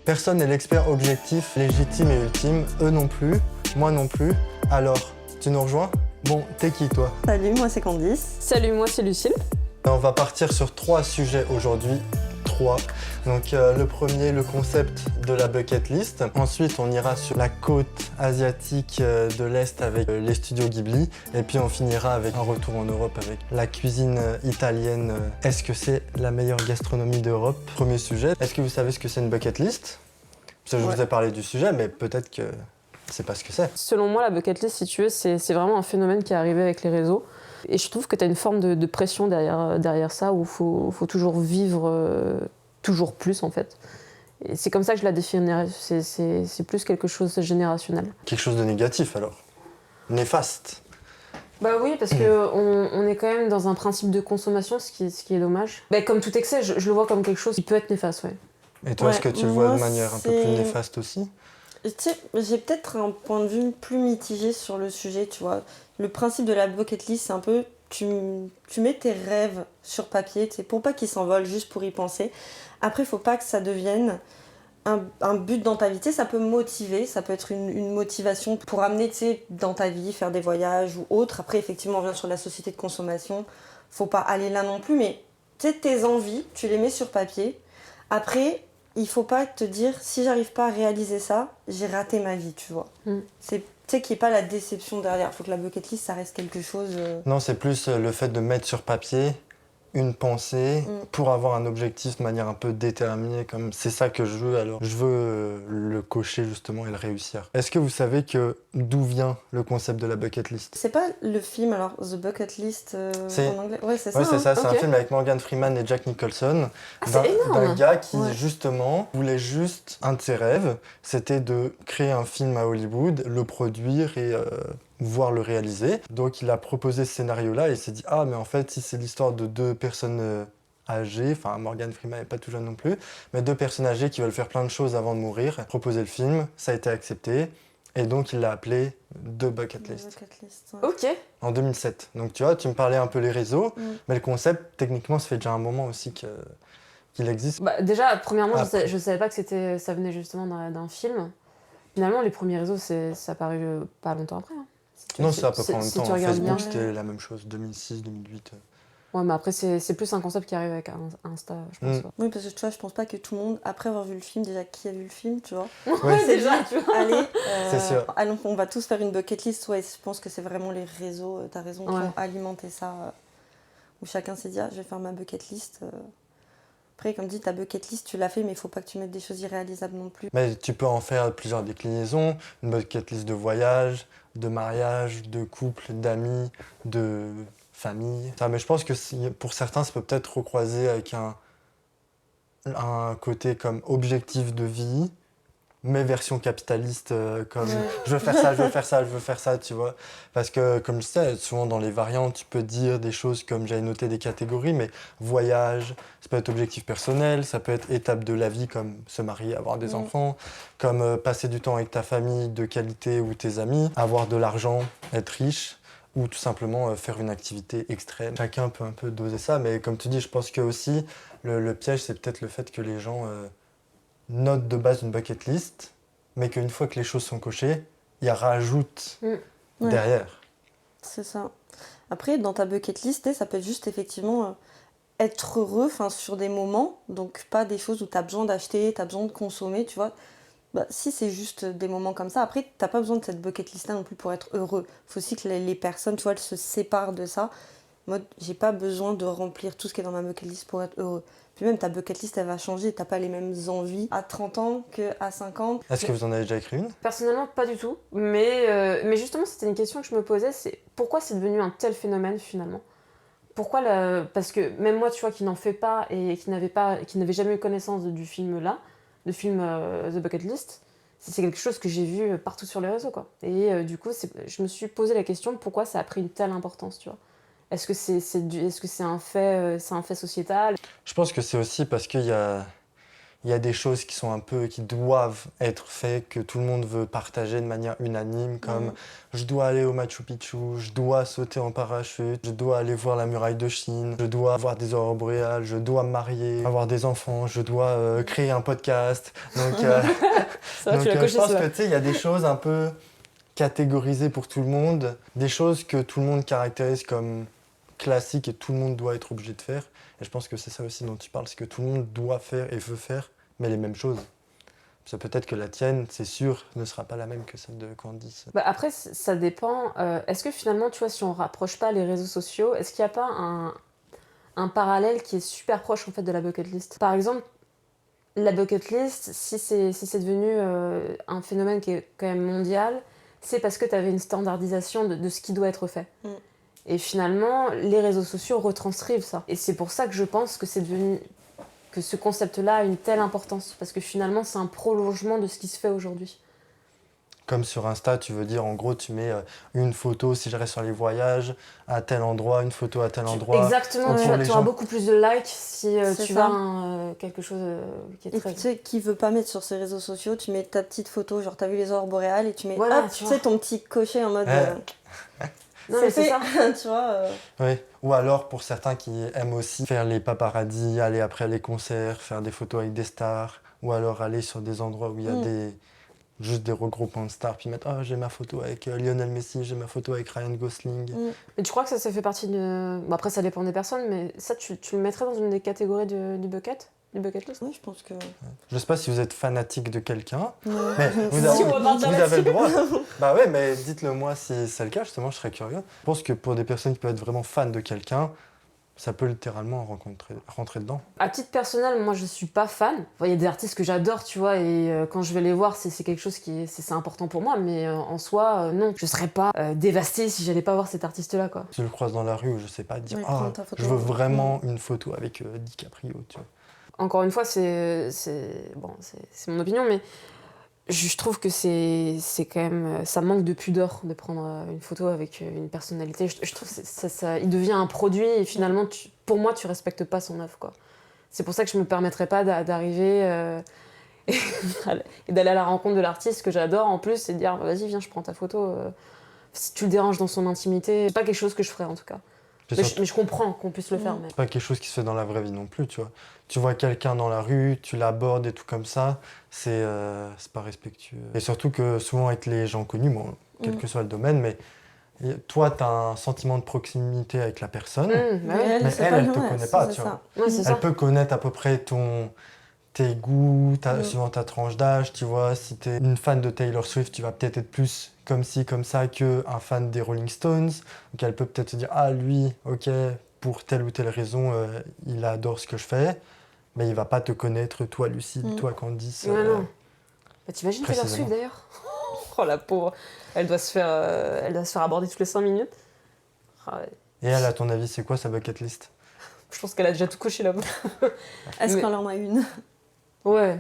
Personne n'est l'expert objectif, légitime et ultime, eux non plus, moi non plus. Alors, tu nous rejoins? Bon, t'es qui toi? Salut, moi c'est Candice. Salut, moi c'est Lucille. On va partir sur 3 sujets aujourd'hui. 3. Donc le premier, le concept de la bucket list. Ensuite, on ira sur la côte asiatique de l'Est avec les studios Ghibli. Et puis on finira avec un retour en Europe avec la cuisine italienne. Est-ce que c'est la meilleure gastronomie d'Europe? Premier sujet. Est-ce que vous savez ce que c'est une bucket list? Parce que je vous ai parlé du sujet, mais peut-être que c'est pas ce que c'est. Selon moi, la bucket list, si tu veux, c'est vraiment un phénomène qui est arrivé avec les réseaux. Et je trouve que tu as une forme de pression derrière ça, où il faut toujours vivre toujours plus, en fait. Et c'est comme ça que je la définirais. C'est plus quelque chose de générationnel. Quelque chose de négatif, alors? Néfaste? Bah oui, parce qu'on est quand même dans un principe de consommation, ce qui est dommage. Bah, comme tout excès, je le vois comme quelque chose qui peut être néfaste, ouais. Et toi, est-ce que tu le vois de manière un peu plus néfaste aussi? Tu sais, j'ai peut-être un point de vue plus mitigé sur le sujet, tu vois. Le principe de la bucket list, c'est un peu, tu mets tes rêves sur papier, tu sais, pour pas qu'ils s'envolent, juste pour y penser. Après, faut pas que ça devienne un but dans ta vie. Tu sais, ça peut motiver, ça peut être une motivation pour amener, tu sais, dans ta vie, faire des voyages ou autre. Après, effectivement, on revient sur la société de consommation. Faut pas aller là non plus, mais tu sais, tes envies, tu les mets sur papier. Après, il faut pas te dire, si j'arrive pas à réaliser ça, j'ai raté ma vie, tu vois. C'est, tu sais, qu'il n'y ait pas la déception derrière. Il faut que la bucket list, ça reste quelque chose... Non, c'est plus le fait de mettre sur papier une pensée pour avoir un objectif de manière un peu déterminée. Comme c'est ça que je veux, alors je veux le cocher justement et le réussir. Est-ce que vous savez d'où vient le concept de la bucket list? C'est pas le film, alors, The Bucket List en anglais? Ouais, c'est ça. Ouais, c'est ça, c'est Ok. un film avec Morgan Freeman et Jack Nicholson. c'est énorme. D'un gars qui, justement, voulait juste... Un de ses rêves, c'était de créer un film à Hollywood, le produire et voir le réaliser. Donc il a proposé ce scénario-là et il s'est dit « Ah, mais en fait, si c'est l'histoire de 2 personnes âgées, enfin Morgan Freeman n'est pas tout jeune non plus, mais 2 personnes âgées qui veulent faire plein de choses avant de mourir, proposer le film, ça a été accepté. Et donc il l'a appelé The Bucket List. Bucket list, ouais. Ok. En 2007. Donc tu vois, tu me parlais un peu les réseaux, mais le concept, techniquement, ça fait déjà un moment aussi qu'il existe. Bah, déjà, premièrement, Après. je savais pas que ça venait justement d'un film. Finalement, les premiers réseaux, ça apparu pas longtemps après. Hein. Non, c'est à peu près en même si temps. tu regardes bien. Facebook, c'était la même chose, 2006, 2008. Ouais, mais après, c'est plus un concept qui arrive avec Insta, je pense. Ouais. Oui, parce que tu vois, je pense pas que tout le monde, après avoir vu le film, déjà qui a vu le film, tu vois, Ouais, s'est déjà, dit, tu vois. allez, C'est sûr. allons, on va tous faire une bucket list. Ouais, je pense que c'est vraiment les réseaux, t'as raison, qui Ouais. ont alimenté ça, où chacun s'est dit, ah, je vais faire ma bucket list. Après, comme dit, ta bucket list, tu l'as fait, mais il faut pas que tu mettes des choses irréalisables non plus. Mais tu peux en faire plusieurs déclinaisons, une bucket list de voyage, de mariage, de couple, d'amis, de famille. Ça, mais je pense que pour certains, ça peut peut-être recroiser avec un côté comme objectif de vie, mais version capitaliste, comme je veux faire ça, je veux faire ça, je veux faire ça, tu vois. Parce que, comme je sais, souvent dans les variantes, tu peux dire des choses comme j'avais noté des catégories, mais voyage, ça peut être objectif personnel, ça peut être étape de la vie comme se marier, avoir des enfants, comme passer du temps avec ta famille de qualité ou tes amis, avoir de l'argent, être riche, ou tout simplement faire une activité extrême. Chacun peut un peu doser ça, mais comme tu dis, je pense que aussi le piège, c'est peut-être le fait que les gens notent de base une bucket list, mais qu'une fois que les choses sont cochées, ils rajoutent derrière. C'est ça. Après, dans ta bucket list, ça peut être juste effectivement être heureux sur des moments, donc pas des choses où tu as besoin d'acheter, tu as besoin de consommer, tu vois. Bah, si c'est juste des moments comme ça, après, t'as pas besoin de cette bucket list-là non plus pour être heureux. Il faut aussi que les personnes, tu vois, elles se séparent de ça. Mode, j'ai pas besoin de remplir tout ce qui est dans ma bucket list pour être heureux. Puis même, ta bucket list, elle va changer. T'as pas les mêmes envies à 30 ans qu'à 50. Est-ce que vous en avez déjà écrit une? Personnellement, pas du tout. Mais justement, c'était une question que je me posais, c'est pourquoi c'est devenu un tel phénomène finalement? Pourquoi Parce que même moi, tu vois, qui n'en fait pas et qui n'avait jamais eu connaissance du film-là, le film The Bucket List, c'est quelque chose que j'ai vu partout sur les réseaux, quoi. Et du coup, je me suis posé la question pourquoi ça a pris une telle importance, tu vois. Est-ce que c'est un fait sociétal? Je pense que c'est aussi parce qu'il y a il y a des choses qui sont un peu, qui doivent être faites, que tout le monde veut partager de manière unanime, comme je dois aller au Machu Picchu, je dois sauter en parachute, je dois aller voir la muraille de Chine, je dois voir des aurores boréales, je dois me marier, avoir des enfants, je dois créer un podcast. Donc, Ça va, tu l'as je coché, pense ça. que tu sais, il y a des choses un peu catégorisées pour tout le monde, des choses que tout le monde caractérise comme classiques et tout le monde doit être obligé de faire. Et je pense que c'est ça aussi dont tu parles, c'est que tout le monde doit faire et veut faire, mais les mêmes choses. Ça peut-être que la tienne, c'est sûr, ne sera pas la même que celle de Candice. Bah après, ça dépend. Est-ce que finalement, tu vois, si on rapproche pas les réseaux sociaux, est-ce qu'il n'y a pas un parallèle qui est super proche en fait de la bucket list? Par exemple, la bucket list, si c'est devenu un phénomène qui est quand même mondial, c'est parce que tu avais une standardisation de ce qui doit être fait. Et finalement, les réseaux sociaux retranscrivent ça. Et c'est pour ça que je pense que c'est devenu que ce concept-là a une telle importance, parce que finalement, c'est un prolongement de ce qui se fait aujourd'hui. Comme sur Insta, tu veux dire, en gros, tu mets une photo, si je reste sur les voyages, à tel endroit, une photo à tel endroit. Exactement, pour les tu auras gens. beaucoup plus de likes si C'est tu ça. vas quelque chose qui est Et très... puis, tu sais, qui veut pas mettre sur ses réseaux sociaux, tu mets ta petite photo, genre t'as vu les aurores boréales et tu mets Voilà, hop, tu tu vois. sais, ton petit cocher en mode. Non, mais c'est fait, ça. tu vois. Oui. Ou alors, pour certains qui aiment aussi faire les paparazzis, aller après les concerts, faire des photos avec des stars, ou alors aller sur des endroits où il y a juste des regroupements de stars, puis mettre « Ah, j'ai ma photo avec Lionel Messi, j'ai ma photo avec Ryan Gosling. Et tu crois que ça fait partie de... Bon, après, ça dépend des personnes, mais ça, tu le mettrais dans une des catégories du bucket list? Oui, je pense que. Je sais pas si vous êtes fanatique de quelqu'un, Ouais. mais vous Si, avez, on va partir vous avez le là-dessus. droit. Bah ouais, mais dites-le moi si c'est le cas, justement, je serais curieux. Je pense que pour des personnes qui peuvent être vraiment fans de quelqu'un, ça peut littéralement rentrer dedans. À titre personnel, moi, je suis pas fan. Enfin, il y a des artistes que j'adore, tu vois, et quand je vais les voir, c'est quelque chose qui c'est important pour moi, mais en soi, non. Je serais pas dévastée si j'allais pas voir cet artiste-là, quoi. Si je le croise dans la rue, ou je sais pas, dire Oui, « Ah, prendre ta photo. je veux vraiment une photo avec DiCaprio », tu vois. Encore une fois, c'est mon opinion, mais je trouve que c'est quand même... Ça manque de pudeur de prendre une photo avec une personnalité. Je trouve que il devient un produit et finalement, pour moi, tu respectes pas son œuvre, quoi. C'est pour ça que je me permettrais pas d'arriver et d'aller à la rencontre de l'artiste que j'adore en plus et de dire vas-y, viens, je prends ta photo. Si tu le déranges dans son intimité, c'est pas quelque chose que je ferais en tout cas. Mais je comprends qu'on puisse le faire. Mais... C'est pas quelque chose qui se fait dans la vraie vie non plus, tu vois. Tu vois quelqu'un dans la rue, tu l'abordes et tout comme ça, c'est pas respectueux. Et surtout que souvent avec les gens connus, bon, quel que soit le domaine, mais toi, tu as un sentiment de proximité avec la personne, bah oui. mais c'est elle, pas elle te loin, connaît pas, c'est tu vois. ça. Ouais, c'est ça. Elle peut connaître à peu près tes goûts, suivant ta tranche d'âge, tu vois. Si tu es une fan de Taylor Swift, tu vas peut-être être plus comme ci, comme ça qu'un fan des Rolling Stones. Donc elle peut peut-être te dire, ah lui, ok, pour telle ou telle raison, il adore ce que je fais, mais il va pas te connaître, toi Lucille, toi Candice. Ouais, non. Bah, t'imagines Taylor précisément. Swift d'ailleurs? Oh la pauvre, elle doit se faire aborder toutes les 5 minutes. Ah ouais. Et elle, à ton avis, c'est quoi sa bucket list? Je pense qu'elle a déjà tout coché là-bas. Est-ce Mais- qu'on en a une Ouais.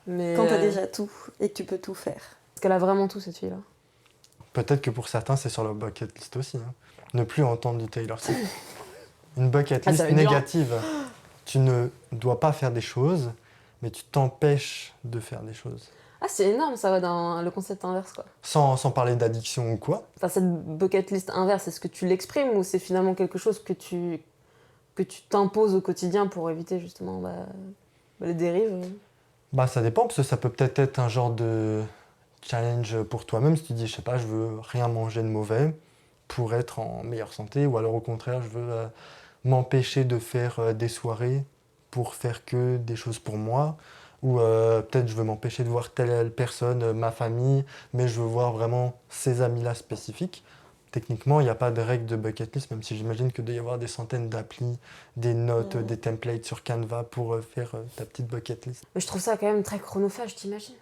Mais quand t'as déjà tout et que tu peux tout faire? Est-ce qu'elle a vraiment tout cette fille-là? Peut-être que pour certains, c'est sur leur bucket list aussi. Hein. Ne plus entendre du Taylor Swift. Une bucket Ah, list ça va être dur. négative. Tu ne dois pas faire des choses, mais tu t'empêches de faire des choses. Ah, c'est énorme, ça va dans le concept inverse, quoi. Sans parler d'addiction ou quoi. Enfin, cette bucket list inverse, est-ce que tu l'exprimes ou c'est finalement quelque chose que tu t'imposes au quotidien pour éviter justement les dérives? Bah ça dépend, parce que ça peut peut-être être un genre de challenge pour toi-même. Si tu dis, je sais pas, je veux rien manger de mauvais pour être en meilleure santé, ou alors au contraire, je veux m'empêcher de faire des soirées pour faire que des choses pour moi. Ou peut-être je veux m'empêcher de voir telle personne, ma famille, mais je veux voir vraiment ces amis-là spécifiques. Techniquement, il n'y a pas de règle de bucket list, même si j'imagine qu'il doit y avoir des centaines d'applis, des notes, des templates sur Canva pour faire ta petite bucket list. Mais je trouve ça quand même très chronophage, t'imagines?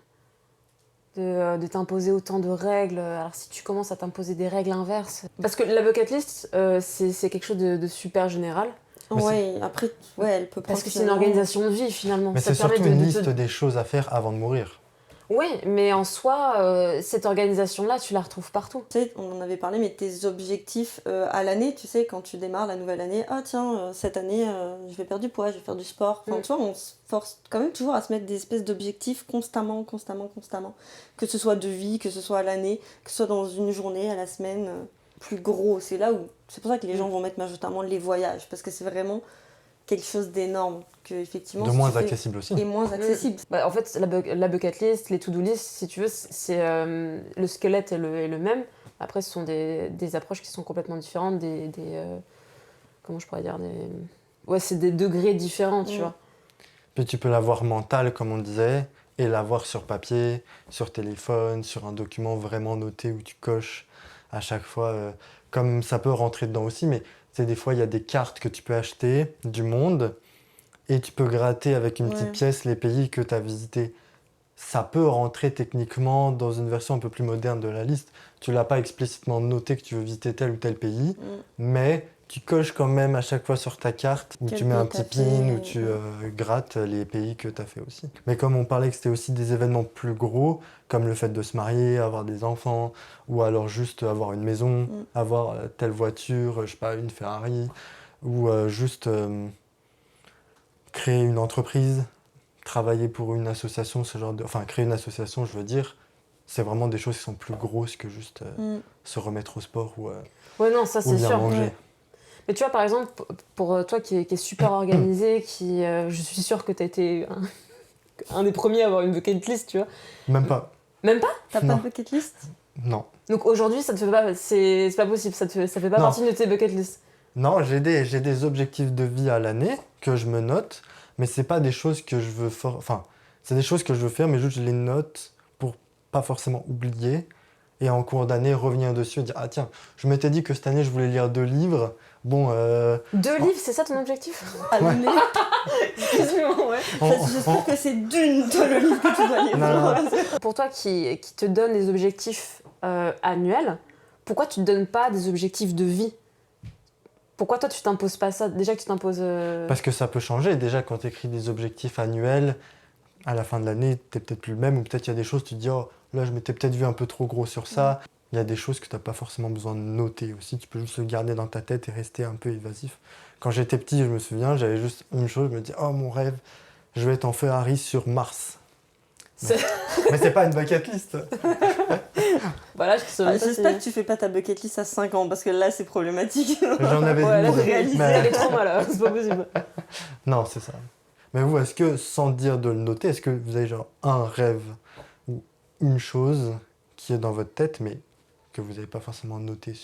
De t'imposer autant de règles. Alors si tu commences à t'imposer des règles inverses... Parce que la bucket list, c'est quelque chose de super général. Mais Ouais, après, ouais, elle peut Parce prendre que c'est une organisation de vie finalement. Mais Ça c'est permet surtout de une te- liste des choses à faire avant de mourir. Ouais, mais en soi, cette organisation-là, tu la retrouves partout. Tu sais, on en avait parlé, mais tes objectifs à l'année, tu sais, quand tu démarres la nouvelle année, ah tiens, cette année, je vais perdre du poids, je vais faire du sport. Enfin, tu vois, on se force quand même toujours à se mettre des espèces d'objectifs constamment. Que ce soit de vie, que ce soit à l'année, que ce soit dans une journée, à la semaine, plus gros. C'est pour ça que les gens vont mettre majoritairement les voyages, parce que c'est vraiment quelque chose d'énorme, que effectivement, De si moins tu fais- accessible aussi. et moins accessible. Bah, en fait, la bucket list, les to-do list, si tu veux, c'est le squelette est le même. Après, ce sont des approches qui sont complètement différentes, comment je pourrais dire, ouais, c'est des degrés différents, tu vois. Puis tu peux l'avoir mental, comme on disait, et l'avoir sur papier, sur téléphone, sur un document vraiment noté où tu coches à chaque fois. Comme ça peut rentrer dedans aussi, mais tu sais, des fois, il y a des cartes que tu peux acheter du monde et tu peux gratter avec une petite Ouais. pièce les pays que tu as visités. Ça peut rentrer techniquement dans une version un peu plus moderne de la liste. Tu l'as pas explicitement noté que tu veux visiter tel ou tel pays, mais tu coches quand même à chaque fois sur ta carte où Quel tu mets un pays petit t'as pin, fait, où tu grattes les pays que tu as fait aussi. Mais comme on parlait que c'était aussi des événements plus gros, comme le fait de se marier, avoir des enfants, ou alors juste avoir une maison, avoir telle voiture, je sais pas, une Ferrari, ou juste créer une entreprise, travailler pour une association, ce genre de... Enfin, créer une association, je veux dire, c'est vraiment des choses qui sont plus grosses que juste se remettre au sport Ouais, non, ça ou c'est bien sûr. manger. Ouais. Mais tu vois, par exemple, pour toi qui est super organisé, je suis sûre que tu as été un des premiers à avoir une bucket list, tu vois. Même pas. Même pas. T'as pas Non. de bucket list? Non. Donc aujourd'hui, ça te fait pas, c'est pas possible, ça fait pas Non. partie de tes bucket list. Non, j'ai des objectifs de vie à l'année que je me note, mais c'est pas des choses que je veux... Enfin, c'est des choses que je veux faire, mais juste je les note pour pas forcément oublier. Et en cours d'année, revenir dessus et dire, ah tiens, je m'étais dit que cette année, je voulais lire 2 livres. Bon, 2 livres, c'est ça ton objectif? À l'année. Excuse-moi, ouais. J'espère que c'est d'une de le livre que tu dois lire. Non. Pour toi qui te donne des objectifs annuels, pourquoi tu te donnes pas des objectifs de vie? Pourquoi toi tu t'imposes pas ça? Déjà que tu t'imposes... Parce que ça peut changer. Déjà, quand tu écris des objectifs annuels, à la fin de l'année, tu peut-être plus le même, ou peut-être il y a des choses, tu te dis, oh, là, je m'étais peut-être vu un peu trop gros sur ça. Il y a des choses que tu n'as pas forcément besoin de noter aussi. Tu peux juste le garder dans ta tête et rester un peu évasif. Quand j'étais petit, je me souviens, j'avais juste une chose, je me dis, oh, mon rêve, je vais être en Ferrari sur Mars. Mais c'est pas une bucket list. Voilà, je te souviens pas J'espère si- que tu fais pas ta bucket list à 5 ans parce que là c'est problématique. J'en avais Ouais, là, 12. réalisé. mais- Elle est trop mal, c'est pas possible. Non, c'est ça. Mais vous, est-ce que, sans dire de le noter, est-ce que vous avez genre un rêve ou une chose qui est dans votre tête, mais que vous n'avez pas forcément noté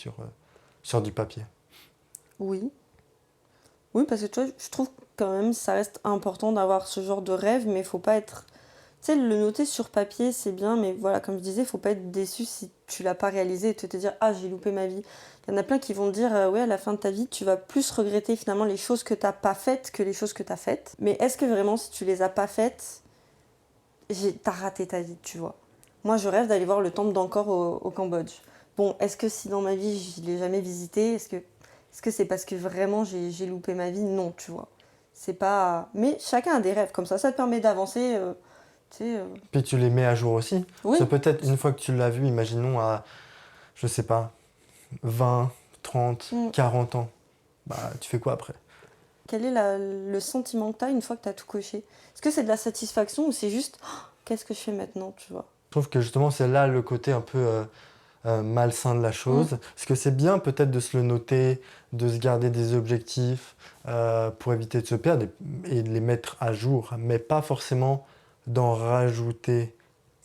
sur du papier? Oui. Oui, parce que tu vois, je trouve quand même ça reste important d'avoir ce genre de rêve, mais faut pas être. Tu sais, le noter sur papier, c'est bien, mais voilà, comme je disais, faut pas être déçu si tu l'as pas réalisé et te dire, ah, j'ai loupé ma vie. Il y en a plein qui vont te dire, ouais, à la fin de ta vie, tu vas plus regretter finalement les choses que t'as pas faites que les choses que t'as faites. Mais est-ce que vraiment, si tu les as pas faites, t'as raté ta vie, tu vois? Moi, je rêve d'aller voir le temple d'Angkor au Cambodge. Bon, est-ce que si dans ma vie, je l'ai jamais visité, est-ce que c'est parce que vraiment j'ai loupé ma vie? Non, tu vois. C'est pas. Mais chacun a des rêves comme ça te permet d'avancer. Tu sais. Puis tu les mets à jour aussi. Oui. C'est peut-être une fois que tu l'as vu, imaginons à, je sais pas, 20, 30, 40 ans. Bah, tu fais quoi après? Quel est le sentiment que t'as une fois que t'as tout coché? Est-ce que c'est de la satisfaction ou c'est juste oh, qu'est-ce que je fais maintenant, tu vois? Je trouve que justement, c'est là le côté un peu malsain de la chose. Parce que c'est bien peut-être de se le noter, de se garder des objectifs pour éviter de se perdre et de les mettre à jour, mais pas forcément d'en rajouter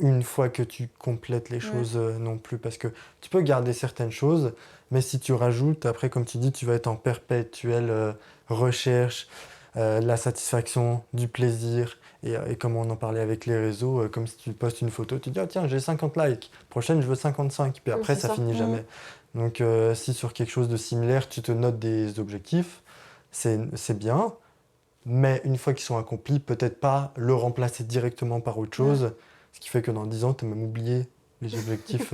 une fois que tu complètes les choses non plus. Parce que tu peux garder certaines choses, mais si tu rajoutes, après, comme tu dis, tu vas être en perpétuelle recherche, la satisfaction, du plaisir. Et comme on en parlait avec les réseaux, comme si tu postes une photo, tu dis, ah, tiens, j'ai 50 likes, prochaine, je veux 55. Puis après, c'est ça ça. finit jamais. Donc, si sur quelque chose de similaire, tu te notes des objectifs, c'est bien. Mais une fois qu'ils sont accomplis, peut-être pas le remplacer directement par autre chose. Ce qui fait que dans 10 ans, tu as même oublié les objectifs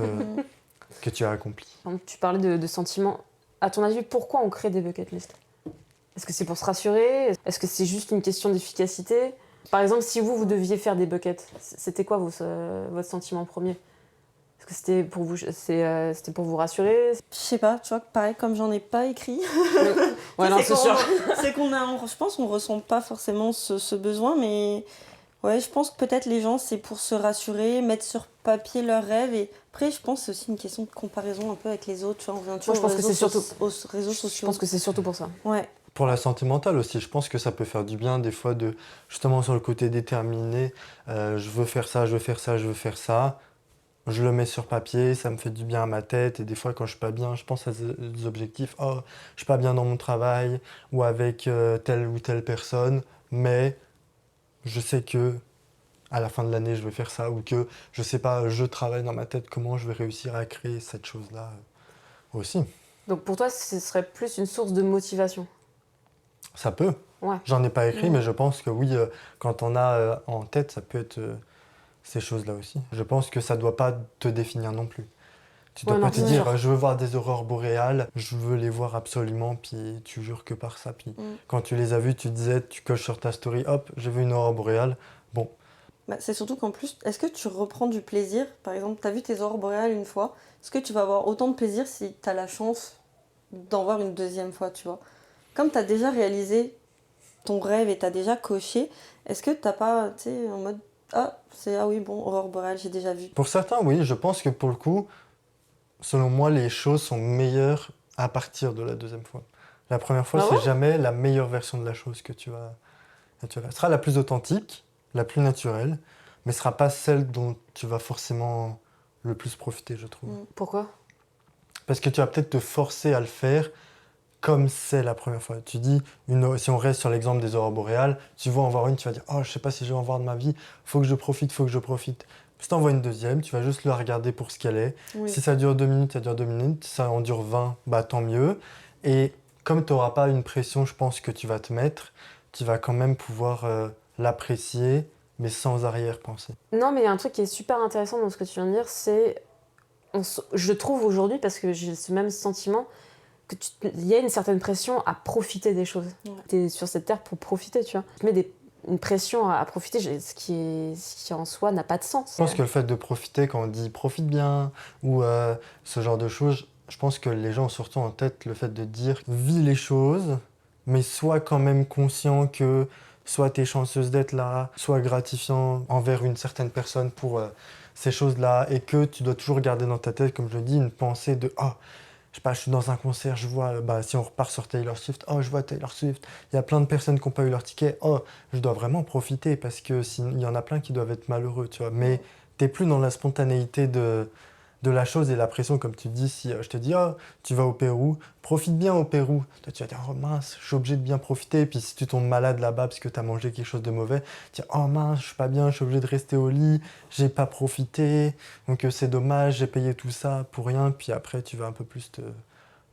que tu as accomplis. Tu parlais de sentiments. À ton avis, pourquoi on crée des bucket lists? Est-ce que c'est pour se rassurer? Est-ce que c'est juste une question d'efficacité? Par exemple, si vous deviez faire des buckets, c'était quoi votre sentiment premier? Est-ce que c'était pour vous, c'était pour vous rassurer? Je sais pas, tu vois, pareil, comme j'en ai pas écrit. Ouais, non, c'est sûr. C'est je pense qu'on ressent pas forcément ce besoin, mais ouais, je pense que peut-être les gens, c'est pour se rassurer, mettre sur papier leurs rêves. Et après, je pense que c'est aussi une question de comparaison un peu avec les autres. Tu vois, on revient toujours Moi, je pense que c'est surtout aux réseaux Je sociaux. pense que c'est surtout pour ça. Ouais. Pour la santé mentale aussi, je pense que ça peut faire du bien des fois de, justement sur le côté déterminé, je veux faire ça, je veux faire ça, je veux faire ça. Je le mets sur papier, ça me fait du bien à ma tête. Et des fois, quand je suis pas bien, je pense à des objectifs. Oh, je suis pas bien dans mon travail ou avec telle ou telle personne, mais je sais que à la fin de l'année, je vais faire ça ou que je sais pas, je travaille dans ma tête comment je vais réussir à créer cette chose-là aussi. Donc pour toi, ce serait plus une source de motivation. Ça peut. Ouais. J'en ai pas écrit, Mm. mais je pense que oui, quand on a en tête, ça peut être ces choses-là aussi. Je pense que ça doit pas te définir non plus. Tu dois Ouais, pas non, te c'est dire, sûr. je veux voir des aurores boréales, je veux les voir absolument, puis tu jures que par ça. Puis quand tu les as vues, tu disais, tu coches sur ta story, hop, j'ai vu une aurore boréale. Bon, Bah, c'est surtout qu'en plus, est-ce que tu reprends du plaisir? Par exemple, tu as vu tes aurores boréales une fois. Est-ce que tu vas avoir autant de plaisir si tu as la chance d'en voir une deuxième fois, tu vois? Comme tu as déjà réalisé ton rêve et tu as déjà coché, est-ce que t'as pas, tu sais, en mode, ah oui, bon, aurore boréale, j'ai déjà vu. pour certains, oui, je pense que pour le coup, selon moi, les choses sont meilleures à partir de la deuxième fois. La première fois, Ah c'est ouais? jamais la meilleure version de la chose que tu vas faire. Ce sera la plus authentique, la plus naturelle, mais ce sera pas celle dont tu vas forcément le plus profiter, je trouve. Pourquoi? Parce que tu vas peut-être te forcer à le faire comme c'est la première fois. Tu dis, si on reste sur l'exemple des aurores boréales, tu vas en voir une, tu vas dire, oh, je sais pas si je vais en voir de ma vie, faut que je profite, faut que je profite. Si t'en vois une deuxième, tu vas juste la regarder pour ce qu'elle est. Oui. Si ça dure 2 minutes, ça dure 2 minutes. Si ça en dure 20, bah tant mieux. Et comme tu n'auras pas une pression, je pense, que tu vas te mettre, tu vas quand même pouvoir l'apprécier, mais sans arrière-pensée. Non, mais il y a un truc qui est super intéressant dans ce que tu viens de dire, c'est, je trouve aujourd'hui, parce que j'ai ce même sentiment, il y a une certaine pression à profiter des choses. Ouais. Tu es sur cette terre pour profiter, tu vois. Tu mets une pression à profiter, ce qui en soi n'a pas de sens. Je pense que le fait de profiter, quand on dit profite bien, ou ce genre de choses, je pense que les gens ont surtout en tête le fait de dire vis les choses, mais sois quand même conscient que soit tu es chanceuse d'être là, soit gratifiant envers une certaine personne pour ces choses-là, et que tu dois toujours garder dans ta tête, comme je le dis, une pensée de oh, je sais pas, je suis dans un concert, je vois, si on repart sur Taylor Swift, oh, je vois Taylor Swift, il y a plein de personnes qui n'ont pas eu leur ticket, oh, je dois vraiment profiter parce que il y en a plein qui doivent être malheureux, tu vois. Mais t'es plus dans la spontanéité de la chose et la pression, comme tu dis, si je te dis, oh, tu vas au Pérou, profite bien au Pérou. Toi, tu vas dire, oh mince, je suis obligé de bien profiter. Et puis si tu tombes malade là-bas parce que tu as mangé quelque chose de mauvais, tu dis, oh mince, je suis pas bien, je suis obligé de rester au lit, j'ai pas profité, donc c'est dommage, j'ai payé tout ça pour rien. Puis après, tu vas un peu plus te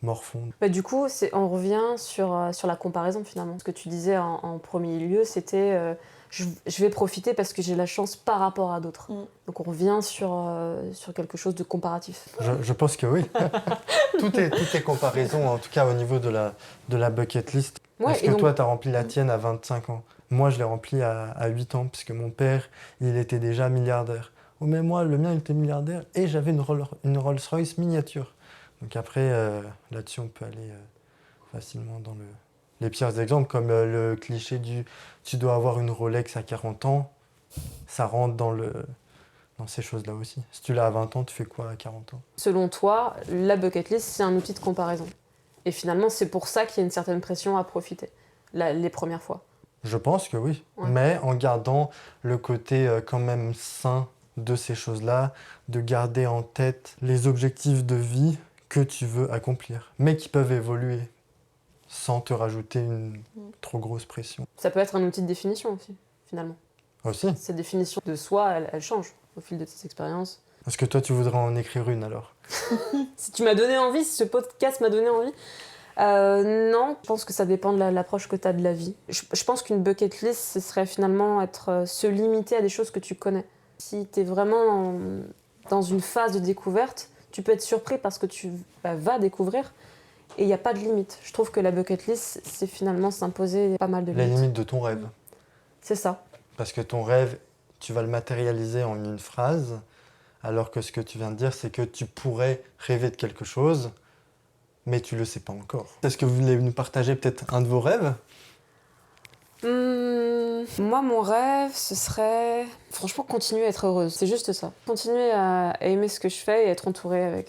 morfondre. Bah, du coup, on revient sur la comparaison finalement. Ce que tu disais en premier lieu, c'était je vais profiter parce que j'ai la chance par rapport à d'autres. Donc on revient sur quelque chose de comparatif. Je pense que oui. tout est comparaison, en tout cas au niveau de la bucket list. Ouais, Est-ce et que donc- toi, tu as rempli la tienne à 25 ans? Moi, je l'ai rempli à 8 ans, puisque mon père, il était déjà milliardaire. Oh, mais moi, le mien, il était milliardaire et j'avais une Rolls-Royce miniature. Donc après, là-dessus, on peut aller facilement dans les pires exemples, comme le cliché du « tu dois avoir une Rolex à 40 ans », ça rentre dans ces choses-là aussi. Si tu l'as à 20 ans, tu fais quoi à 40 ans? Selon toi, la bucket list, c'est un outil de comparaison. Et finalement, c'est pour ça qu'il y a une certaine pression à profiter, les premières fois. Je pense que oui, Ouais. mais en gardant le côté quand même sain de ces choses-là, de garder en tête les objectifs de vie que tu veux accomplir, mais qui peuvent évoluer sans te rajouter une trop grosse pression. Ça peut être un outil de définition aussi, finalement. Aussi. Cette définition de soi, elle change au fil de tes expériences. Est-ce que toi, tu voudrais en écrire une alors? Si tu m'as donné envie, si ce podcast m'a donné envie, non, je pense que ça dépend de l'approche que tu as de la vie. Je pense qu'une bucket list, ce serait finalement se limiter à des choses que tu connais. Si tu es vraiment dans une phase de découverte, tu peux être surpris parce que tu vas découvrir et il n'y a pas de limite. Je trouve que la bucket list, c'est finalement s'imposer pas mal de Les limites. limites de ton rêve. C'est ça. Parce que ton rêve, tu vas le matérialiser en une phrase, alors que ce que tu viens de dire, c'est que tu pourrais rêver de quelque chose, mais tu le sais pas encore. Est-ce que vous voulez nous partager peut-être un de vos rêves? Moi, mon rêve, ce serait franchement continuer à être heureuse. C'est juste ça. Continuer à aimer ce que je fais et être entourée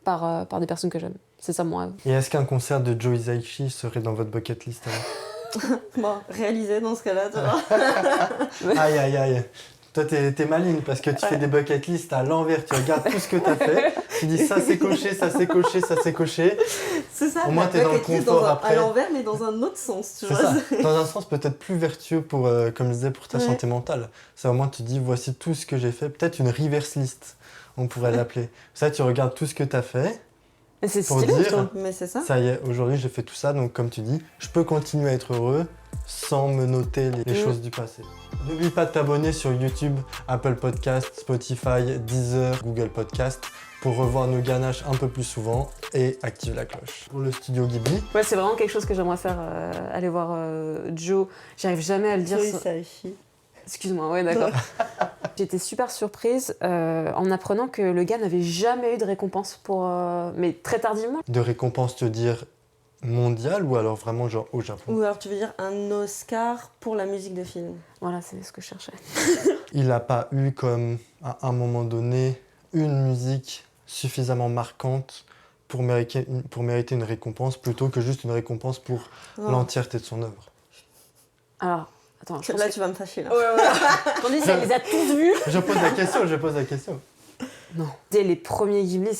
par des personnes que j'aime. C'est ça mon rêve. Et est-ce qu'un concert de Joe Hisaishi serait dans votre bucket list alors? Bon, réalisé dans ce cas-là, tu vois. Aïe aïe aïe. Toi t'es maligne parce que tu fais des bucket list à l'envers, tu regardes tout ce que t'as fait, tu dis ça c'est coché, ça c'est coché, ça c'est coché. C'est ça. Au moins, la t'es dans le bucket list confort à après. l'envers, mais dans un autre sens, tu C'est vois. ça. Dans un sens peut-être plus vertueux pour, comme je disais, pour ta Ouais. santé mentale. Ça au moins tu dis voici tout ce que j'ai fait, peut-être une reverse list, on pourrait l'appeler. Ça tu regardes tout ce que t'as fait. Et c'est Pour stylé, dire- je trouve. Mais c'est ça. Ça y est, aujourd'hui j'ai fait tout ça, donc comme tu dis, je peux continuer à être heureux sans me noter les choses du passé. N'oublie pas de t'abonner sur YouTube, Apple Podcast, Spotify, Deezer, Google Podcast pour revoir nos ganaches un peu plus souvent et active la cloche. Pour le studio Ghibli, Ouais, c'est vraiment quelque chose que j'aimerais faire, aller voir Joe. J'arrive jamais à le dire. Joe Hisaishi. Excuse-moi, ouais, d'accord. J'étais super surprise en apprenant que le gars n'avait jamais eu de récompense pour... mais très tardivement. de récompense te dire mondiale ou alors vraiment genre au Japon. Ou alors tu veux dire un Oscar pour la musique de film. Voilà, c'est ce que je cherchais. Il n'a pas eu comme à un moment donné une musique suffisamment marquante pour mériter une récompense plutôt que juste une récompense pour Non. l'entièreté de son œuvre. Alors, attends, je pense Là, que... tu vas me fâcher, là. Ouais, ouais. Tandis qu'elle les a tous vus. Je pose la question. Non. Dès les premiers Ghibli,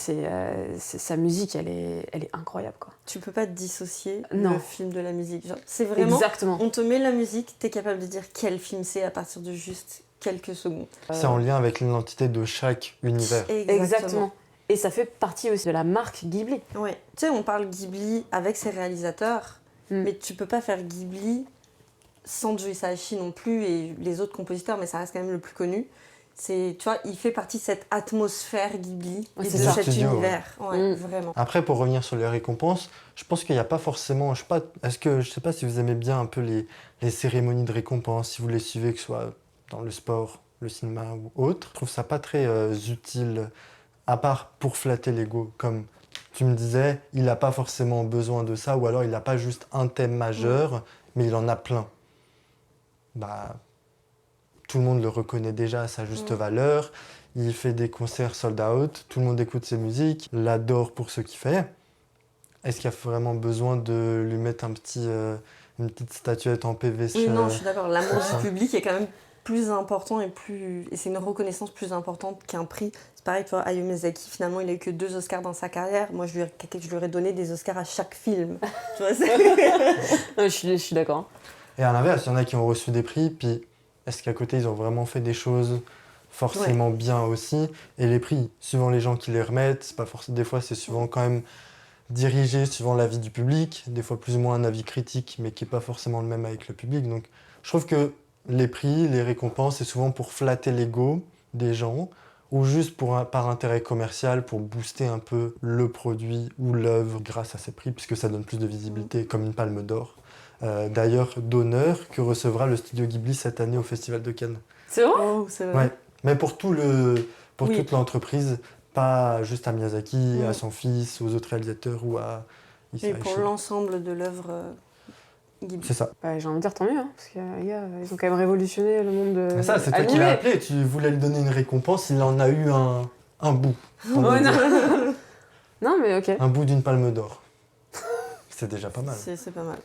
sa musique, elle est incroyable, quoi. Tu peux pas te dissocier Non. le film de la musique. Genre, c'est vraiment... Exactement. On te met la musique, t'es capable de dire quel film c'est à partir de juste quelques secondes. C'est en lien avec l'identité de chaque univers. Exactement. Et ça fait partie aussi de la marque Ghibli. Ouais. Tu sais, on parle Ghibli avec ses réalisateurs, Mm. mais tu peux pas faire Ghibli sans Joe Hisaishi non plus et les autres compositeurs, mais ça reste quand même le plus connu. C'est, tu vois, il fait partie de cette atmosphère Ghibli Ouais, et c'est de ça. cet Studio, univers. Ouais, Mm. vraiment. Après, pour revenir sur les récompenses, je pense qu'il n'y a pas forcément. Je sais pas si vous aimez bien un peu les cérémonies de récompense, si vous les suivez, que ce soit dans le sport, le cinéma ou autre. Je trouve ça pas très utile, à part pour flatter l'ego. Comme tu me disais, il n'a pas forcément besoin de ça, ou alors il n'a pas juste un thème majeur, mais il en a plein. Bah, tout le monde le reconnaît déjà à sa juste valeur. Il fait des concerts sold out, tout le monde écoute ses musiques, l'adore pour ce qu'il fait. Est-ce qu'il y a vraiment besoin de lui mettre une petite statuette en PVC? Oui, non, je suis d'accord. L'amour ça. du public est quand même plus important et c'est une reconnaissance plus importante qu'un prix. C'est pareil, tu vois, Hayao Miyazaki, finalement, il a eu que 2 Oscars dans sa carrière. Moi, je lui aurais donné des Oscars à chaque film. Tu vois, Je suis d'accord. Et à l'inverse, il y en a qui ont reçu des prix, puis est-ce qu'à côté, ils ont vraiment fait des choses forcément bien aussi? Et les prix, suivant les gens qui les remettent, c'est pas forcément, des fois, c'est souvent quand même dirigé suivant l'avis du public, des fois plus ou moins un avis critique, mais qui n'est pas forcément le même avec le public. Donc, je trouve que les prix, les récompenses, c'est souvent pour flatter l'ego des gens, ou juste par intérêt commercial, pour booster un peu le produit ou l'œuvre grâce à ces prix, puisque ça donne plus de visibilité, comme une palme d'or. D'ailleurs, d'honneur que recevra le studio Ghibli cette année au Festival de Cannes. C'est vrai? Oh, c'est vrai. Ouais, mais pour Oui. toute l'entreprise, pas juste à Miyazaki, à son fils, aux autres réalisateurs ou à Et Hisaishi. pour l'ensemble de l'œuvre Ghibli. C'est ça. Bah, j'ai envie de dire tant mieux, hein, parce que les gars, ils ont quand même révolutionné le monde Mais ça, c'est toi qui animé. l'as appelé, tu voulais lui donner une récompense, il en a eu un bout. on va Ouais, dire. non. Non, mais ok. Un bout d'une palme d'or. C'est déjà pas mal. C'est pas mal.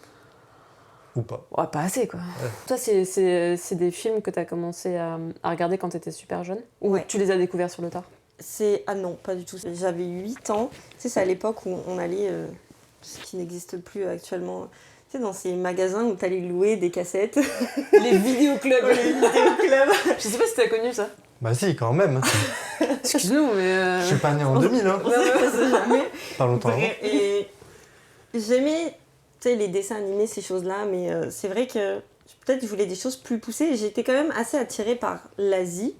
Ou pas. Ouais, pas assez, quoi. Ouais. Toi, c'est des films que t'as commencé à regarder quand t'étais super jeune? Ou Ouais. tu les as découverts sur le tard? Ah non, pas du tout. J'avais 8 ans. Tu sais, c'est à l'époque où on allait, ce qui n'existe plus actuellement, tu sais, dans ces magasins où t'allais louer des cassettes. Les vidéoclubs. Les vidéoclubs. Je sais pas si t'as connu ça. Bah si, quand même. Excuse-nous, mais... Je suis pas né en 2000, hein. On sait jamais. Pas longtemps avant. Et j'aimais, tu sais, les dessins animés, ces choses-là, mais c'est vrai que peut-être je voulais des choses plus poussées. Et j'étais quand même assez attirée par l'Asie,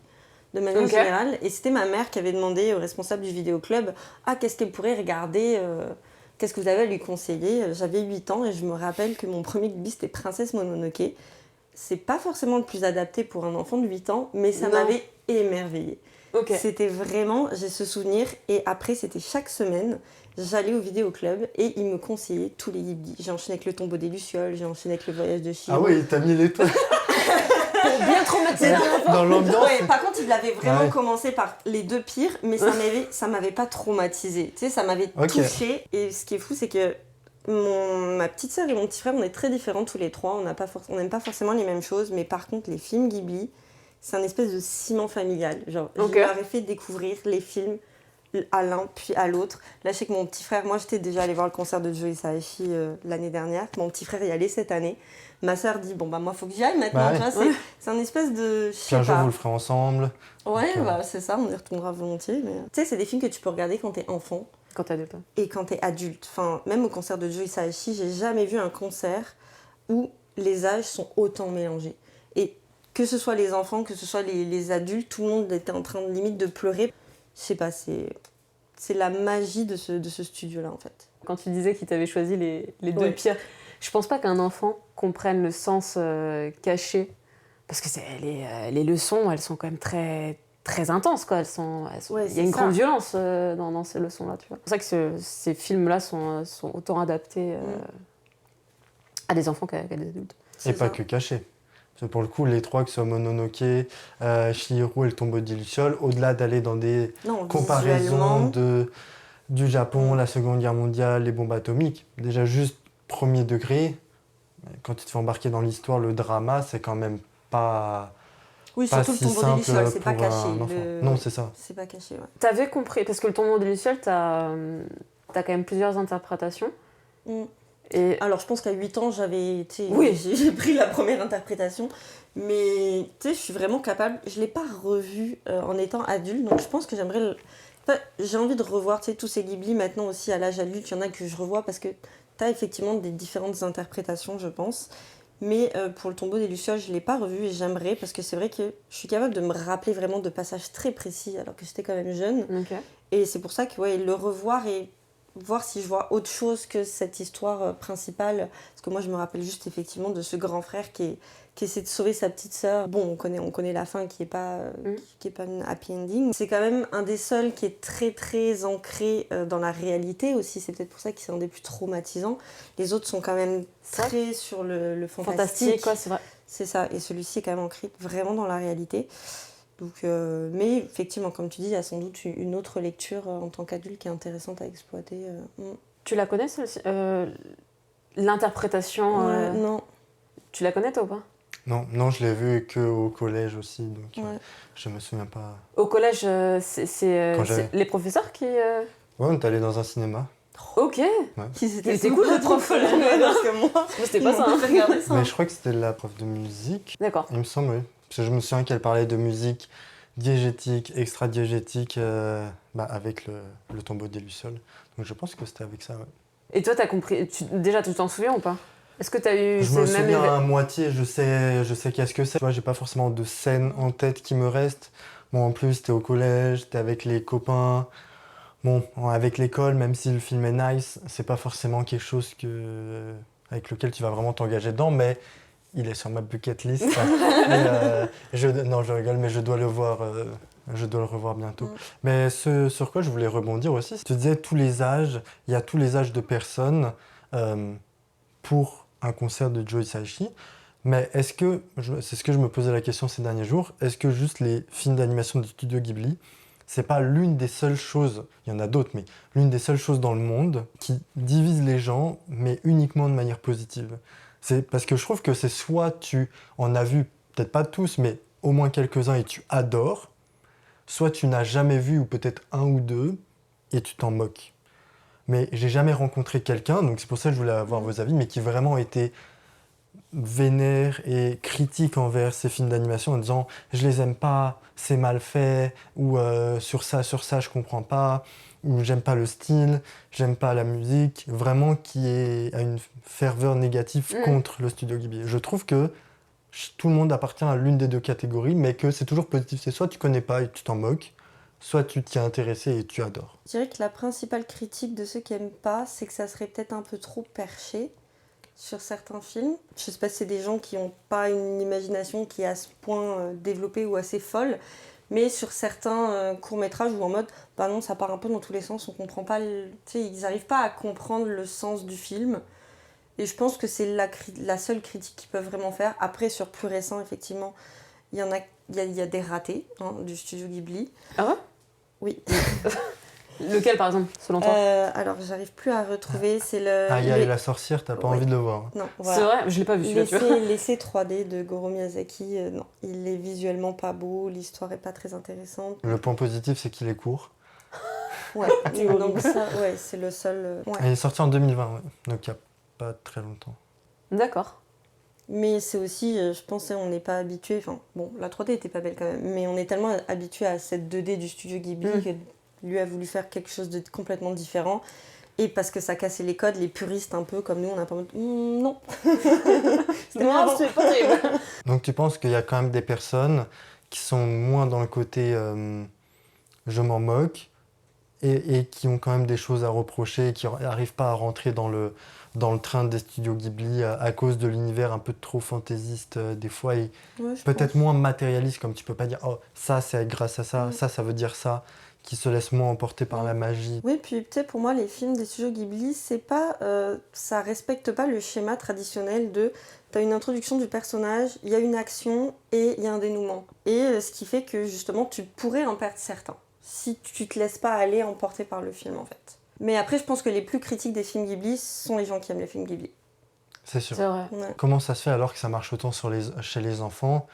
de manière Ok. générale. Et c'était ma mère qui avait demandé au responsable du vidéoclub, qu'est-ce qu'elle pourrait regarder, qu'est-ce que vous avez à lui conseiller. J'avais 8 ans et je me rappelle que mon premier Ghibli, c'était Princesse Mononoke. c'est pas forcément le plus adapté pour un enfant de 8 ans, mais ça Non. m'avait émerveillée. Ok. C'était vraiment, j'ai ce souvenir, et après c'était chaque semaine, j'allais au vidéoclub et ils me conseillaient tous les Ghibli. J'ai enchaîné avec Le Tombeau des Lucioles, j'ai enchaîné avec Le Voyage de Chihiro. Ah oui, t'as mis l'étoile Pour bien traumatiser l'enfant. dans l'ambiance. Ouais, par contre, il avait vraiment Ouais. commencé par les deux pires, mais ça m'avait pas traumatisé. Tu sais, ça m'avait Ok. touchée. Et ce qui est fou, c'est que ma petite sœur et mon petit frère, on est très différents tous les trois. On n'aime pas forcément les mêmes choses, mais par contre, les films Ghibli, c'est un espèce de ciment familial. Genre, Ok. je leur ai fait découvrir les films à l'un puis à l'autre. Là, je sais que mon petit frère, moi j'étais déjà allée voir le concert de Joe Hisaishi l'année dernière. Mon petit frère y allait cette année. Ma sœur dit bon bah moi faut que j'y aille maintenant. Bah ouais. Tu vois, c'est un espèce de, je Puis sais un jour, pas. vous le ferez ensemble. Ouais, Donc, bah, c'est ça, on y retournera volontiers. Mais... Tu sais, c'est des films que tu peux regarder quand t'es enfant Quand t'as des pas. et quand t'es adulte. Enfin, même au concert de Joe Hisaishi, j'ai jamais vu un concert où les âges sont autant mélangés. Et que ce soit les enfants, que ce soit les adultes, tout le monde était en train limite de pleurer. Je sais pas, c'est la magie de ce studio-là, en fait. Quand tu disais qu'il t'avait choisi les deux Ouais. pires, je pense pas qu'un enfant comprenne le sens caché. Parce que les leçons, elles sont quand même très, très intenses, quoi. Ouais, il y a c'est une ça. grande violence dans ces leçons-là, tu vois. C'est pour ça que ces films-là sont autant adaptés à des enfants qu'à des adultes. Et pas que caché. Parce que pour le coup, les trois, que ce soit Mononoke, Chihiro et le Tombeau des Lucioles, au-delà d'aller dans des Non, comparaisons visuellement, du Japon, la Seconde Guerre mondiale, les bombes atomiques, déjà juste premier degré, quand tu te fais embarquer dans l'histoire, le drama, c'est quand même pas, oui, pas surtout le si Tombeau des simple Lucioles, c'est pas pour caché. un enfant. Non, c'est ça. C'est pas caché, ouais. T'avais compris, parce que le Tombeau des Lucioles, t'as quand même plusieurs interprétations. Mm. Et Alors, je pense qu'à 8 ans, Oui. j'ai pris la première interprétation. Mais tu sais, je suis vraiment capable. Je ne l'ai pas revu en étant adulte. Donc, je pense que j'aimerais. Enfin, j'ai envie de revoir tous ces Ghibli maintenant aussi à l'âge adulte. Il y en a que je revois parce que tu as effectivement des différentes interprétations, je pense. Mais pour le Tombeau des Lucioles, je ne l'ai pas revu et j'aimerais parce que c'est vrai que je suis capable de me rappeler vraiment de passages très précis alors que j'étais quand même jeune. Ok. Et c'est pour ça que ouais, le revoir et voir si je vois autre chose que cette histoire principale. Parce que moi, je me rappelle juste effectivement de ce grand frère qui essaie de sauver sa petite sœur. Bon, on connaît la fin qui est pas une happy ending. C'est quand même un des seuls qui est très très ancré dans la réalité aussi. C'est peut-être pour ça qu'il est un des plus traumatisants. Les autres sont quand même très sur le fantastique. Fantastique, quoi, c'est vrai. C'est ça. Et celui-ci est quand même ancré vraiment dans la réalité. Donc, mais effectivement, comme tu dis, il y a sans doute une autre lecture en tant qu'adulte qui est intéressante à exploiter. Tu la connais, celle-ci l'interprétation Non. Tu la connais, toi, ou pas? Non, je l'ai vu qu'au collège aussi, donc Ouais. je me souviens pas. Au collège, c'est Quand j'avais- les professeurs qui... Ouais, on est allé dans un cinéma. Ok. Ils étaient Il était cool, le trop prof. folles, ouais, parce que moi, C'était ils pas m'ont ça, hein. fait regarder ça. Mais je crois que c'était la prof de musique, D'accord. il me semble, oui. Parce que je me souviens qu'elle parlait de musique diégétique, extra-diégétique, avec le Tombeau des Lucioles. Donc je pense que c'était avec ça, ouais. Et toi, t'as compris... Déjà, tu t'en souviens ou pas? Est-ce que t'as eu Je me ces mêmes souviens éve- à moitié, je sais qu'est-ce que c'est. Tu vois, j'ai pas forcément de scène en tête qui me reste. Bon, en plus, t'es au collège, t'es avec les copains. Bon, avec l'école, même si le film est nice, c'est pas forcément quelque chose avec lequel tu vas vraiment t'engager dedans, mais il est sur ma bucket list. Non, je rigole, mais je dois le voir. Je dois le revoir bientôt. Mais ce sur quoi je voulais rebondir aussi, tu disais tous les âges, il y a tous les âges de personnes pour un concert de Joe Hisaishi. Mais c'est ce que je me posais la question ces derniers jours, est-ce que juste les films d'animation du studio Ghibli, c'est pas l'une des seules choses, il y en a d'autres, mais l'une des seules choses dans le monde qui divise les gens, mais uniquement de manière positive. C'est parce que je trouve que c'est soit tu en as vu, peut-être pas tous, mais au moins quelques-uns et tu adores, soit tu n'as jamais vu, ou peut-être un ou deux, et tu t'en moques. Mais j'ai jamais rencontré quelqu'un, donc c'est pour ça que je voulais avoir vos avis, mais qui vraiment était vénère et critique envers ces films d'animation en disant je les aime pas, c'est mal fait, ou sur ça je comprends pas, ou j'aime pas le style, j'aime pas la musique, vraiment a une ferveur négative contre le studio Ghibli. Je trouve que tout le monde appartient à l'une des deux catégories, mais que c'est toujours positif. C'est soit tu connais pas et tu t'en moques, soit tu t'y es intéressé et tu adores. Je dirais que la principale critique de ceux qui n'aiment pas, c'est que ça serait peut-être un peu trop perché. sur certains films. Je sais pas si c'est des gens qui n'ont pas une imagination qui est à ce point développée ou assez folle, mais sur certains courts-métrages où en mode, bah non, ça part un peu dans tous les sens, on comprend pas, tu sais, ils n'arrivent pas à comprendre le sens du film. Et je pense que c'est la seule critique qu'ils peuvent vraiment faire. Après, sur plus récent, effectivement, il y a des ratés du studio Ghibli. Ah ouais? Oui. Lequel, par exemple, selon toi? Alors, j'arrive plus à retrouver. C'est le. Aya et la sorcière, t'as pas Ouais. envie de le voir. Non, C'est voilà. vrai, je l'ai pas vu celui-là, tu vois. L'essai 3D de Goro Miyazaki, non. Il est visuellement pas beau, l'histoire est pas très intéressante. Le point positif, c'est qu'il est court. Ouais, C'est donc horrible. ça, ouais, c'est le seul. Ouais. Et il est sorti en 2020, ouais. Donc il n'y a pas très longtemps. D'accord. Mais c'est aussi, je pense, on n'est pas habitué. Enfin, bon, la 3D était pas belle quand même, mais on est tellement habitué à cette 2D du studio Ghibli que lui a voulu faire quelque chose de complètement différent. Et parce que ça cassait les codes, les puristes un peu comme nous, on a pas non. C'était Non, avant. c'est pas terrible. Donc tu penses qu'il y a quand même des personnes qui sont moins dans le côté je m'en moque et qui ont quand même des choses à reprocher, qui n'arrivent pas à rentrer dans le train des studios Ghibli à cause de l'univers un peu trop fantaisiste des fois et Ouais, je peut-être pense. moins matérialiste, comme tu peux pas dire oh ça c'est grâce à ça, ça veut dire ça, qui se laisse moins emporter par la magie. Oui, puis tu sais, pour moi, les films des studios Ghibli, c'est pas, ça respecte pas le schéma traditionnel de t'as une introduction du personnage, il y a une action et il y a un dénouement. Et ce qui fait que justement, tu pourrais en perdre certains si tu te laisses pas aller emporter par le film en fait. Mais après, je pense que les plus critiques des films Ghibli sont les gens qui aiment les films Ghibli. C'est sûr. C'est vrai. Ouais. Comment ça se fait alors que ça marche autant chez les enfants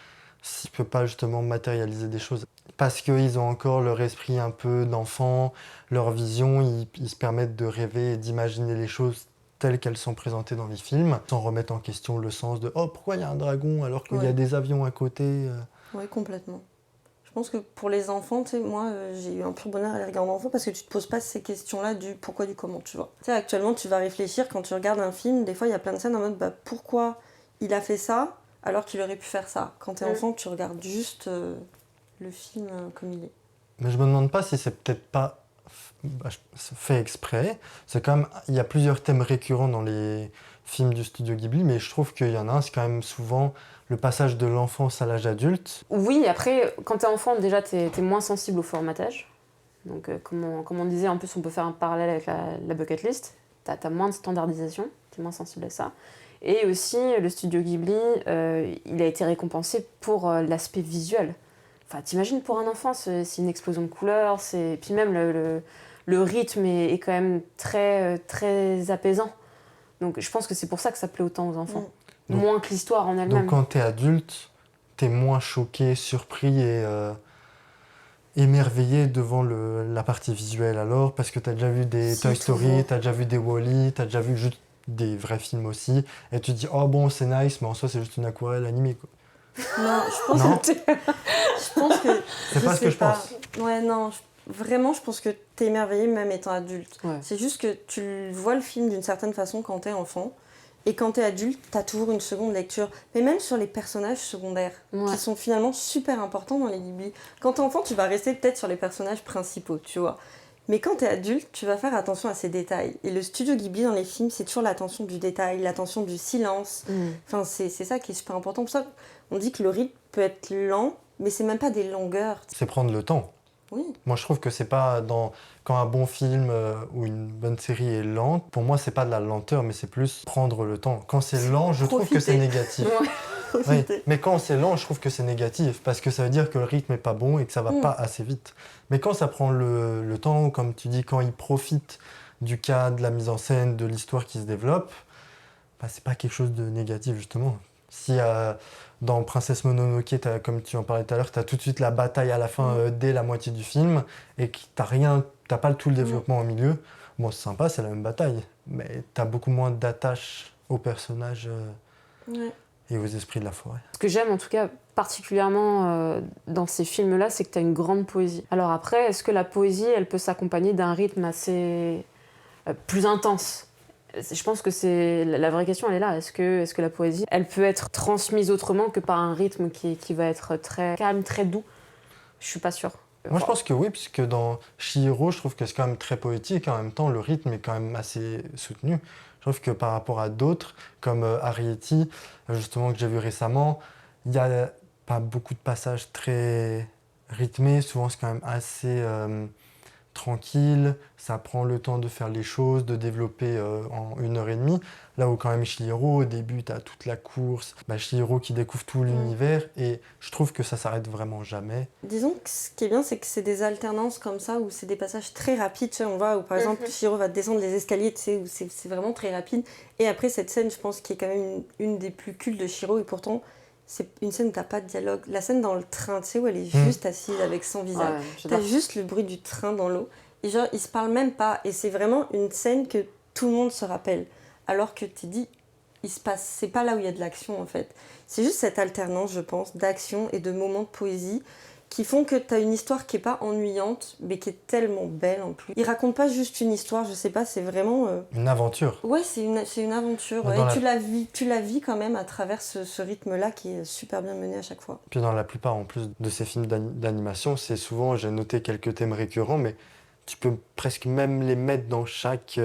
s'ils ne peuvent pas justement matérialiser des choses? Parce qu'ils ont encore leur esprit un peu d'enfant, leur vision, ils se permettent de rêver et d'imaginer les choses telles qu'elles sont présentées dans les films, sans remettre en question le sens de « Oh, pourquoi il y a un dragon alors qu'il y a Ouais. des avions à côté ?» Oui, complètement. Je pense que pour les enfants, tu sais, moi, j'ai eu un pur bonheur à les regarder en enfant parce que tu te poses pas ces questions-là du pourquoi, du comment, tu vois. Tu sais, actuellement, tu vas réfléchir quand tu regardes un film, des fois, il y a plein de scènes en mode, bah, pourquoi il a fait ça alors qu'il aurait pu faire ça. Quand t'es enfant, tu regardes juste le film comme il est. Mais je me demande pas si c'est peut-être pas fait exprès. C'est quand même, il y a plusieurs thèmes récurrents dans les films du studio Ghibli, mais je trouve qu'il y en a un, c'est quand même souvent le passage de l'enfance à l'âge adulte. Oui, après, quand t'es enfant, déjà, t'es moins sensible au formatage. Donc, comme on disait, en plus, on peut faire un parallèle avec la bucket list. T'as moins de standardisation, t'es moins sensible à ça. Et aussi, le studio Ghibli, il a été récompensé pour l'aspect visuel. Enfin, t'imagines, pour un enfant, c'est une explosion de couleurs, puis même le rythme est quand même très, très apaisant. Donc, je pense que c'est pour ça que ça plaît autant aux enfants. Donc- Moins que l'histoire en elle-même. Donc quand t'es adulte, t'es moins choqué, surpris et émerveillé devant la partie visuelle alors, parce que t'as déjà vu des Si, Toy Story, toujours. t'as déjà vu des Wall-E, t'as déjà vu juste des vrais films aussi, et tu te dis oh bon c'est nice, mais en soi c'est juste une aquarelle animée quoi. Non, je pense, Non, je pense que... c'est pas ce sais que je pense. Ouais, non, vraiment, je pense que t'es émerveillé même étant adulte. Ouais. C'est juste que tu vois le film d'une certaine façon quand t'es enfant, et quand t'es adulte, t'as toujours une seconde lecture. Mais même sur les personnages secondaires, Ouais. qui sont finalement super importants dans les Ghibli. Quand t'es enfant, tu vas rester peut-être sur les personnages principaux, tu vois. Mais quand t'es adulte, tu vas faire attention à ces détails. Et le studio Ghibli dans les films, c'est toujours l'attention du détail, l'attention du silence. Enfin, c'est ça qui est super important. Pour ça, on dit que le rythme peut être lent, mais c'est même pas des longueurs. C'est prendre le temps. Oui. Moi je trouve que c'est pas quand un bon film ou une bonne série est lente, pour moi c'est pas de la lenteur, mais c'est plus prendre le temps. Quand c'est lent, je trouve que c'est Profiter. négatif. Ouais. Oui, Profiter. mais quand c'est lent, je trouve que c'est négatif, parce que ça veut dire que le rythme est pas bon et que ça va pas assez vite. Mais quand ça prend le temps, comme tu dis, quand il profite du cadre, de la mise en scène, de l'histoire qui se développe, bah, c'est pas quelque chose de négatif, justement. Si dans Princesse Mononoke, comme tu en parlais tout à l'heure, tu as tout de suite la bataille à la fin, dès la moitié du film, et que t'as pas tout le développement au milieu, bon, c'est sympa, c'est la même bataille, mais tu as beaucoup moins d'attache aux personnages Ouais. et aux esprits de la forêt. Ce que j'aime en tout cas particulièrement dans ces films-là, c'est que tu as une grande poésie. Alors après, est-ce que la poésie, elle peut s'accompagner d'un rythme assez plus intense? Je pense que c'est la vraie question, elle est là. Est-ce que la poésie, elle peut être transmise autrement que par un rythme qui va être très calme, très doux? Je suis pas sûre. Moi, je pense que oui, puisque dans Chihiro, je trouve que c'est quand même très poétique. En même temps, le rythme est quand même assez soutenu. Je trouve que par rapport à d'autres, comme Arrietty, justement, que j'ai vu récemment, il n'y a pas beaucoup de passages très rythmés. Souvent, c'est quand même assez tranquille. Ça prend le temps de faire les choses, de développer en 1 heure et demie. Là où quand même Chihiro, au début, tu as toute la course. Chihiro qui découvre tout l'univers. Et je trouve que ça s'arrête vraiment jamais. Disons que ce qui est bien, c'est que c'est des alternances comme ça, où c'est des passages très rapides, tu sais, on voit, où par exemple, Chihiro va descendre les escaliers, tu sais, où c'est vraiment très rapide. Et après, cette scène, je pense, qui est quand même une des plus cultes de Chihiro, et pourtant, c'est une scène où t'as pas de dialogue. La scène dans le train, tu sais, où elle est juste assise avec son visage. T'as juste le bruit du train dans l'eau. Et genre, ils se parlent même pas. Et c'est vraiment une scène que tout le monde se rappelle. Alors que tu dis, il se passe, c'est pas là où il y a de l'action en fait. C'est juste cette alternance, je pense, d'action et de moments de poésie qui font que tu as une histoire qui est pas ennuyante, mais qui est tellement belle en plus. Il raconte pas juste une histoire, je sais pas, c'est vraiment... Une aventure. Ouais, c'est une aventure. Ouais. Et tu la vis quand même à travers ce rythme-là qui est super bien mené à chaque fois. Puis dans la plupart, en plus de ces films d'animation, c'est souvent, j'ai noté quelques thèmes récurrents, mais tu peux presque même les mettre dans chaque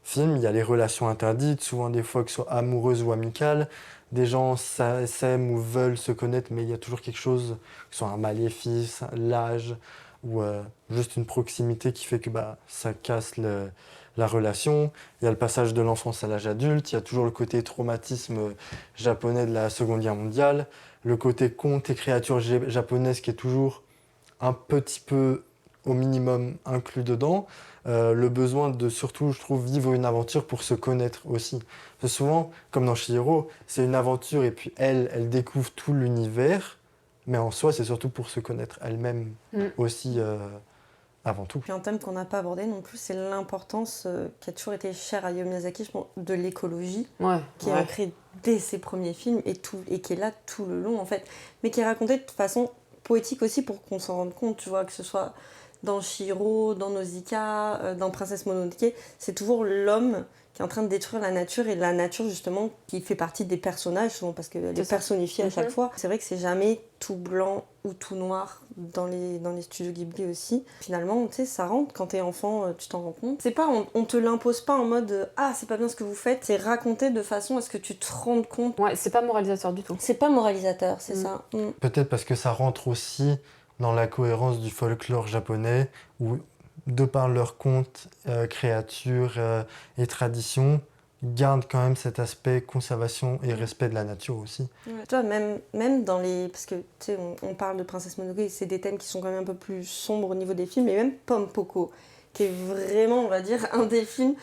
film. Il y a les relations interdites, souvent des fois que ce soit amoureuses ou amicales. Des gens s'aiment ou veulent se connaître, mais il y a toujours quelque chose, que ce soit un maléfice, l'âge, ou juste une proximité qui fait que ça casse la relation. Il y a le passage de l'enfance à l'âge adulte, il y a toujours le côté traumatisme japonais de la Seconde Guerre mondiale, le côté contes et créatures japonaises qui est toujours un petit peu au minimum inclus dedans, le besoin de surtout, je trouve, vivre une aventure pour se connaître aussi. Parce que souvent, comme dans Chihiro, c'est une aventure et puis elle découvre tout l'univers, mais en soi, c'est surtout pour se connaître elle-même aussi avant tout. Puis un thème qu'on n'a pas abordé non plus, c'est l'importance qui a toujours été chère à Hayao Miyazaki, je pense, de l'écologie, qui est ancrée dès ses premiers films et qui est là tout le long en fait, mais qui est racontée de façon poétique aussi pour qu'on s'en rende compte, tu vois, que ce soit dans Chihiro, dans Nausicaa, dans Princesse Mononoke, c'est toujours l'homme qui est en train de détruire la nature, et la nature justement qui fait partie des personnages souvent parce qu'elle est personnifiée à chaque fois. C'est vrai que c'est jamais tout blanc ou tout noir dans les studios Ghibli aussi. Finalement, tu sais, ça rentre quand t'es enfant, tu t'en rends compte. C'est pas, on te l'impose pas en mode ah c'est pas bien ce que vous faites, c'est raconté de façon à ce que tu te rendes compte. Ouais, c'est pas moralisateur du tout. C'est pas moralisateur, c'est ça. Peut-être parce que ça rentre aussi dans la cohérence du folklore japonais, où de par leurs contes, créatures et traditions, gardent quand même cet aspect conservation et respect de la nature aussi. Ouais. Tu vois, même dans les... Parce que, tu sais, on parle de Princesse Mononoke, c'est des thèmes qui sont quand même un peu plus sombres au niveau des films, et même Pompoko, qui est vraiment, on va dire, un des films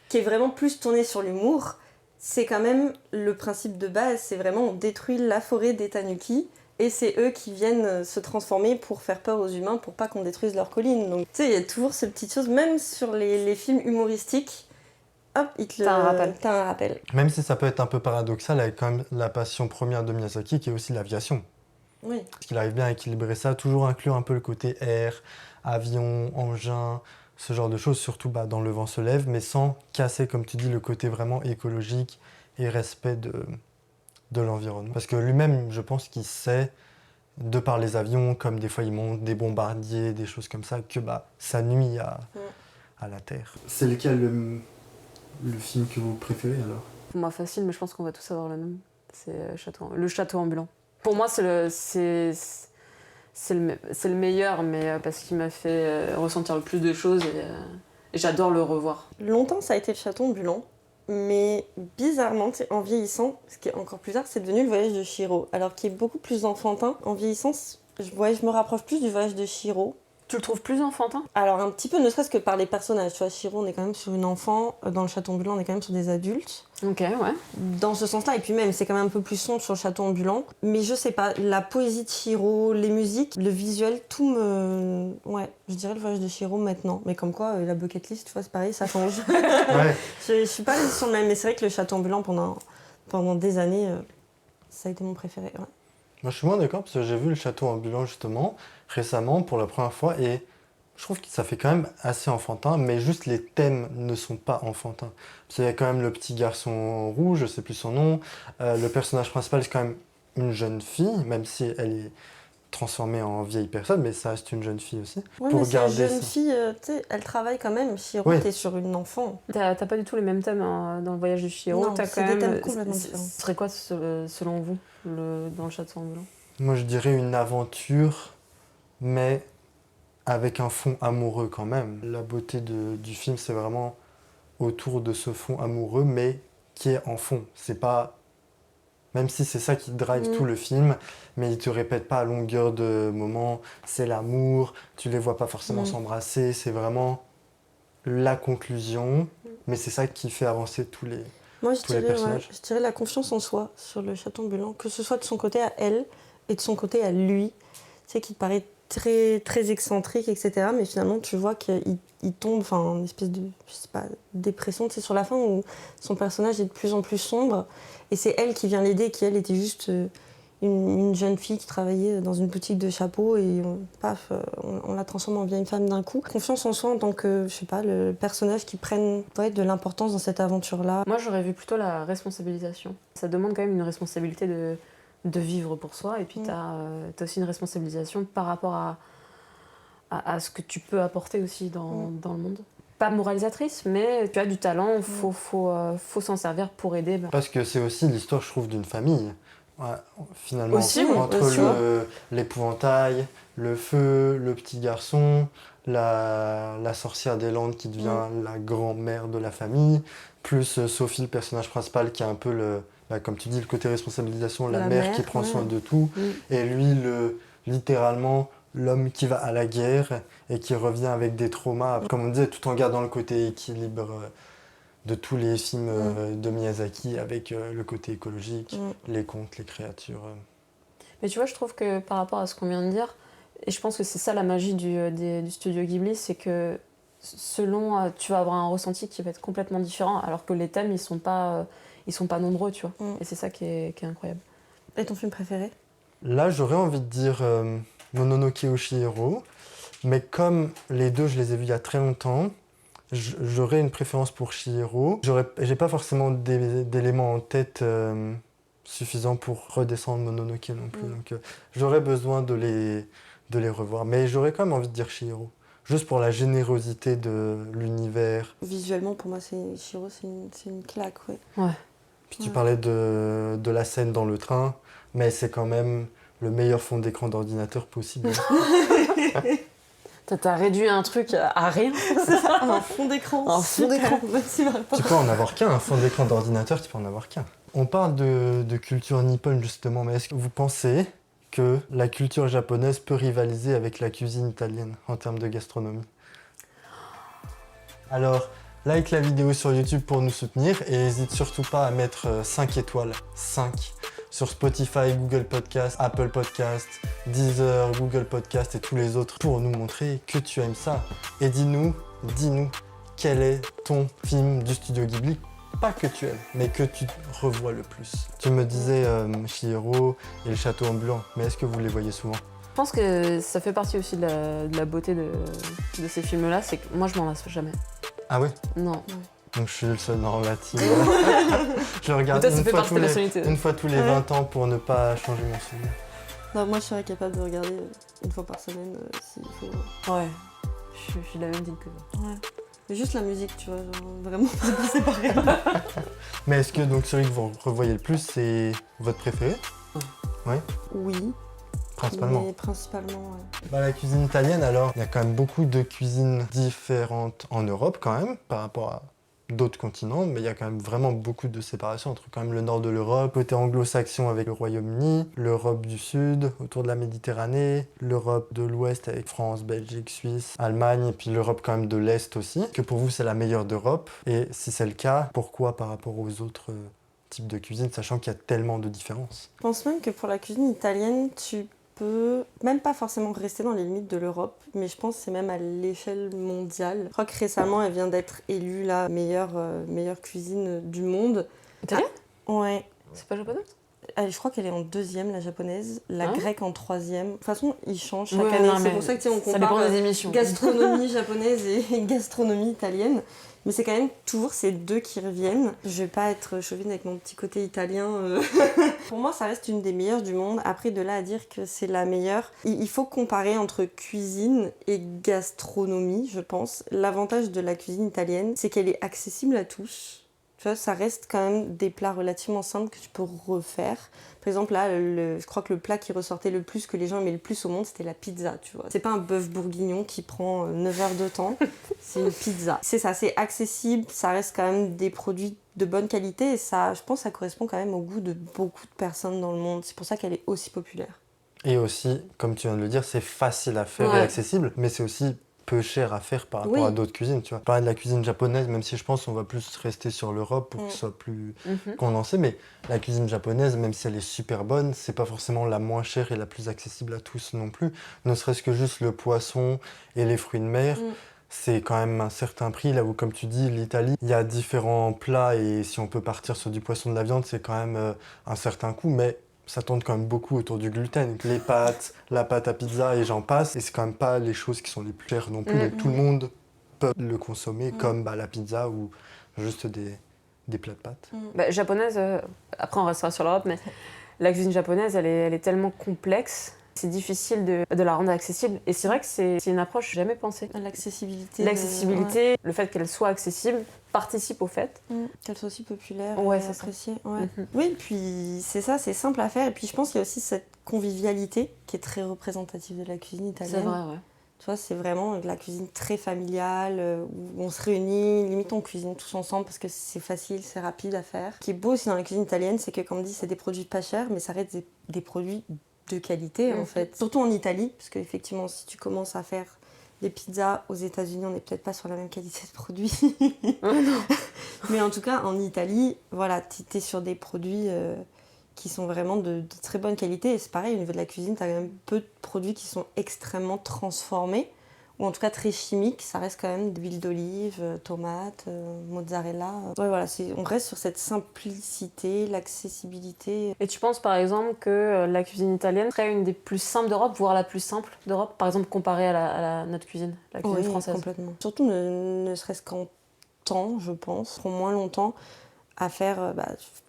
qui est vraiment plus tourné sur l'humour, c'est quand même le principe de base, c'est vraiment on détruit la forêt des tanuki, et c'est eux qui viennent se transformer pour faire peur aux humains, pour pas qu'on détruise leurs collines. Donc, tu sais, il y a toujours ces petites choses, même sur les films humoristiques, hop, t'as un rappel. Même si ça peut être un peu paradoxal avec quand même la passion première de Miyazaki, qui est aussi l'aviation. Oui. Parce qu'il arrive bien à équilibrer ça, toujours inclure un peu le côté air, avion, engin, ce genre de choses, surtout dans Le vent se lève, mais sans casser, comme tu dis, le côté vraiment écologique et respect de l'environnement. Parce que lui-même, je pense qu'il sait, de par les avions, comme des fois ils montent des bombardiers, des choses comme ça, que ça nuit à la Terre. C'est lequel le film que vous préférez alors? Pour moi facile, mais je pense qu'on va tous avoir le même. C'est le château ambulant. Pour moi, c'est le meilleur, mais parce qu'il m'a fait ressentir le plus de choses et j'adore le revoir. Longtemps, ça a été le château ambulant. Mais bizarrement, en vieillissant, ce qui est encore plus tard, c'est devenu le voyage de Chihiro. Alors qu'il est beaucoup plus enfantin. En vieillissant, je me rapproche plus du voyage de Chihiro. Tu le trouves plus enfantin? Alors un petit peu, ne serait-ce que par les personnages. Tu vois, Chihiro, on est quand même sur une enfant. Dans le château ambulant, on est quand même sur des adultes. Ok, ouais. Dans ce sens-là, et puis même, c'est quand même un peu plus sombre sur le château ambulant. Mais je sais pas, la poésie de Chihiro, les musiques, le visuel, tout me... Ouais, je dirais le voyage de Chihiro maintenant. Mais comme quoi, la bucket list, tu vois, c'est pareil, ça change. Ouais. Je suis pas sur le même, mais c'est vrai que le château ambulant, pendant des années, ça a été mon préféré. Ouais. Moi, je suis moins d'accord, parce que j'ai vu le château ambulant, justement, récemment, pour la première fois, et je trouve que ça fait quand même assez enfantin, mais juste les thèmes ne sont pas enfantins. Parce qu'il y a quand même le petit garçon rouge, je sais plus son nom, le personnage principal, c'est quand même une jeune fille, même si elle est transformée en vieille personne, mais ça reste une jeune fille aussi. Ouais, pour mais c'est une garder jeune ça. fille, tu sais, elle travaille quand même. Chihiro, Oui. t'es sur une enfant. T'as pas du tout les mêmes thèmes dans le voyage de Chihiro. Non, T'as c'est quand des même. thèmes complètement différents. Ce serait quoi selon vous dans le château ambulant? Moi, je dirais une aventure, mais avec un fond amoureux quand même. La beauté du film, c'est vraiment autour de ce fond amoureux, mais qui est en fond. C'est pas... Même si c'est ça qui drive tout le film, mais il te répète pas à longueur de moment, c'est l'amour, tu les vois pas forcément s'embrasser, c'est vraiment la conclusion, mais c'est ça qui fait avancer tous les Moi, personnages. je dirais la confiance en soi sur le château ambulant, que ce soit de son côté à elle et de son côté à lui. Tu sais, qui te paraît très, très excentrique, etc. Mais finalement, tu vois qu'il tombe, enfin, une espèce de, je sais pas, dépression, tu sais, sur la fin où son personnage est de plus en plus sombre. Et c'est elle qui vient l'aider, qui elle était juste une jeune fille qui travaillait dans une boutique de chapeaux et on la transforme en vieille femme d'un coup. Confiance en soi en tant que, je sais pas, le personnage qui prenne de l'importance dans cette aventure-là. Moi, j'aurais vu plutôt la responsabilisation. Ça demande quand même une responsabilité de vivre pour soi, et puis t'as aussi une responsabilisation par rapport à ce que tu peux apporter aussi dans le monde. Pas moralisatrice, mais tu as du talent, faut s'en servir pour aider. Parce que c'est aussi l'histoire, je trouve, d'une famille. Ouais, finalement, Aussi, oui, entre aussi. l'épouvantail, le feu, le petit garçon, la sorcière des Landes qui devient la grand-mère de la famille, plus Sophie, le personnage principal, qui a un peu comme tu dis, le côté responsabilisation, la mère qui prend soin de tout, et lui, littéralement, l'homme qui va à la guerre et qui revient avec des traumas, comme on disait, tout en gardant le côté équilibre de tous les films de Miyazaki, avec le côté écologique, les contes, les créatures. Mais tu vois, je trouve que par rapport à ce qu'on vient de dire, et je pense que c'est ça la magie du studio Ghibli, c'est que tu vas avoir un ressenti qui va être complètement différent, alors que les thèmes, ils sont pas nombreux, tu vois. Et c'est ça qui est incroyable. Et ton film préféré? Là, j'aurais envie de dire Mononoke ou Chihiro, mais comme les deux, je les ai vus il y a très longtemps, j'aurais une préférence pour Chihiro. J'ai pas forcément d'éléments en tête suffisants pour redescendre Mononoke non plus, donc j'aurais besoin de les revoir. Mais j'aurais quand même envie de dire Chihiro, juste pour la générosité de l'univers. Visuellement, pour moi, Chihiro, c'est une claque, Ouais. Puis tu parlais de la scène dans le train, mais c'est quand même le meilleur fond d'écran d'ordinateur possible. T'as réduit un truc à rien. Un fond d'écran. Un fond d'écran. Tu peux en avoir qu'un, un fond d'écran d'ordinateur, tu peux en avoir qu'un. On parle de culture nippone justement, mais est-ce que vous pensez que la culture japonaise peut rivaliser avec la cuisine italienne en termes de gastronomie? Alors, like la vidéo sur YouTube pour nous soutenir et n'hésite surtout pas à mettre 5 étoiles, 5, sur Spotify, Google Podcast, Apple Podcast, Deezer, Google Podcast et tous les autres pour nous montrer que tu aimes ça. Et dis-nous, quel est ton film du studio Ghibli, pas que tu aimes, mais que tu revois le plus. Tu me disais Chihiro et le château ambulant, mais est-ce que vous les voyez souvent? Je pense que ça fait partie aussi de la beauté de ces films-là, c'est que moi je m'en lasse jamais. Ah oui? Non. Donc je suis le seul dans la team. Je le regarde Toi, ça fait partie de ta personnalité. une fois tous les 20 ans pour ne pas changer mon souvenir. Non, moi, je serais capable de regarder une fois par semaine s'il faut. Ouais, je suis de la même team que toi. Ouais. Mais juste la musique, tu vois, genre, vraiment, c'est pareil. Mais est-ce que donc celui que vous revoyez le plus, c'est votre préféré? Ouais. Oui, Principalement. mais principalement, ouais. Bah, la cuisine italienne, alors, il y a quand même beaucoup de cuisines différentes en Europe quand même, par rapport à d'autres continents, mais il y a quand même vraiment beaucoup de séparation entre quand même le nord de l'Europe, côté anglo-saxon avec le Royaume-Uni, l'Europe du Sud, autour de la Méditerranée, l'Europe de l'Ouest avec France, Belgique, Suisse, Allemagne, et puis l'Europe quand même de l'Est aussi. Que pour vous, c'est la meilleure d'Europe? Et si c'est le cas, pourquoi par rapport aux autres types de cuisine, sachant qu'il y a tellement de différences? Je pense même que pour la cuisine italienne, tu peux même pas forcément rester dans les limites de l'Europe, mais je pense que c'est même à l'échelle mondiale. Je crois que récemment, elle vient d'être élue la meilleure cuisine du monde. Italien? Ouais. C'est pas japonais? je crois qu'elle est en 2e, la japonaise, la Hein grecque en 3e. De toute façon, ils changent chaque Ouais, année. non, C'est mais pour ça que tu sais, on ça dépend compare des émissions. gastronomie japonaise et gastronomie italienne. Mais c'est quand même toujours ces deux qui reviennent. Je vais pas être chauvine avec mon petit côté italien. Pour moi, ça reste une des meilleures du monde. Après, de là à dire que c'est la meilleure, il faut comparer entre cuisine et gastronomie, je pense. L'avantage de la cuisine italienne, c'est qu'elle est accessible à tous. Tu vois, ça reste quand même des plats relativement simples que tu peux refaire. Par exemple, là, je crois que le plat qui ressortait le plus, que les gens aimaient le plus au monde, c'était la pizza, tu vois. C'est pas un bœuf bourguignon qui prend 9 heures de temps, c'est une pizza. C'est ça, c'est accessible, ça reste quand même des produits de bonne qualité et ça, je pense que ça correspond quand même au goût de beaucoup de personnes dans le monde. C'est pour ça qu'elle est aussi populaire. Et aussi, comme tu viens de le dire, c'est facile à faire et Ouais. accessible, mais c'est aussi peu cher à faire par rapport Oui. à d'autres cuisines, tu vois. Parler de la cuisine japonaise, même si je pense qu'on va plus rester sur l'Europe pour que ce soit plus condensé, mais la cuisine japonaise, même si elle est super bonne, c'est pas forcément la moins chère et la plus accessible à tous non plus. Ne serait-ce que juste le poisson et les fruits de mer, c'est quand même un certain prix. Là où, comme tu dis, l'Italie, il y a différents plats et si on peut partir sur du poisson, de la viande, c'est quand même un certain coût, mais ça tourne quand même beaucoup autour du gluten. Les pâtes, la pâte à pizza et j'en passe. Et c'est quand même pas les choses qui sont les plus chères non plus. Donc tout le monde peut le consommer comme la pizza ou juste des plats de pâtes. Bah, japonaise, après on restera sur l'Europe, mais la cuisine japonaise, elle est tellement complexe. C'est difficile de la rendre accessible. Et c'est vrai que c'est une approche jamais pensée. L'accessibilité. L'accessibilité, le fait qu'elle soit accessible, participe au fait. Qu'elle soit aussi populaire Ouais, et c'est ça. appréciée. Ouais. Oui, puis c'est ça, c'est simple à faire. Et puis je pense qu'il y a aussi cette convivialité qui est très représentative de la cuisine italienne. C'est vrai, ouais. Tu vois, c'est vraiment de la cuisine très familiale, où on se réunit, limite on cuisine tous ensemble parce que c'est facile, c'est rapide à faire. Ce qui est beau aussi dans la cuisine italienne, c'est que comme on dit, c'est des produits pas chers, mais ça reste des produits de qualité en fait. Surtout en Italie, parce qu'effectivement, si tu commences à faire des pizzas aux États-Unis, on n'est peut-être pas sur la même qualité de produits. Mais en tout cas, en Italie, voilà, tu es sur des produits qui sont vraiment de très bonne qualité. Et c'est pareil, au niveau de la cuisine, tu as quand même peu de produits qui sont extrêmement transformés, ou en tout cas très chimiques. Ça reste quand même de l'huile d'olive, tomates, mozzarella. Ouais, voilà, on reste sur cette simplicité, l'accessibilité. Et tu penses par exemple que la cuisine italienne serait une des plus simples d'Europe, voire la plus simple d'Europe, par exemple comparée à notre cuisine, la cuisine française? Complètement. Surtout ne serait-ce qu'en temps, je pense, pour moins longtemps à faire,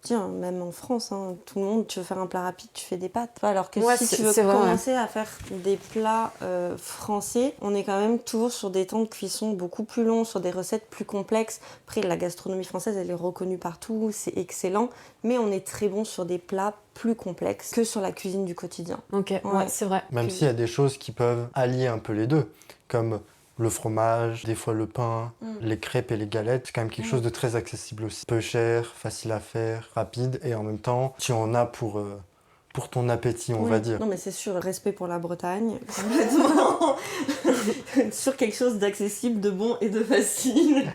tiens, même en France, hein, tout le monde, tu veux faire un plat rapide, tu fais des pâtes. Alors que si tu veux commencer à faire des plats français, on est quand même toujours sur des temps de cuisson beaucoup plus longs, sur des recettes plus complexes. Après, la gastronomie française, elle est reconnue partout, c'est excellent, mais on est très bon sur des plats plus complexes que sur la cuisine du quotidien. Ok, ouais, c'est vrai. Même s'il y a des choses qui peuvent allier un peu les deux, comme le fromage, des fois le pain, les crêpes et les galettes, c'est quand même quelque chose de très accessible aussi. Peu cher, facile à faire, rapide, et en même temps, tu en as pour ton appétit, on va dire. Non mais c'est sûr, respect pour la Bretagne, complètement. Sur quelque chose d'accessible, de bon et de facile,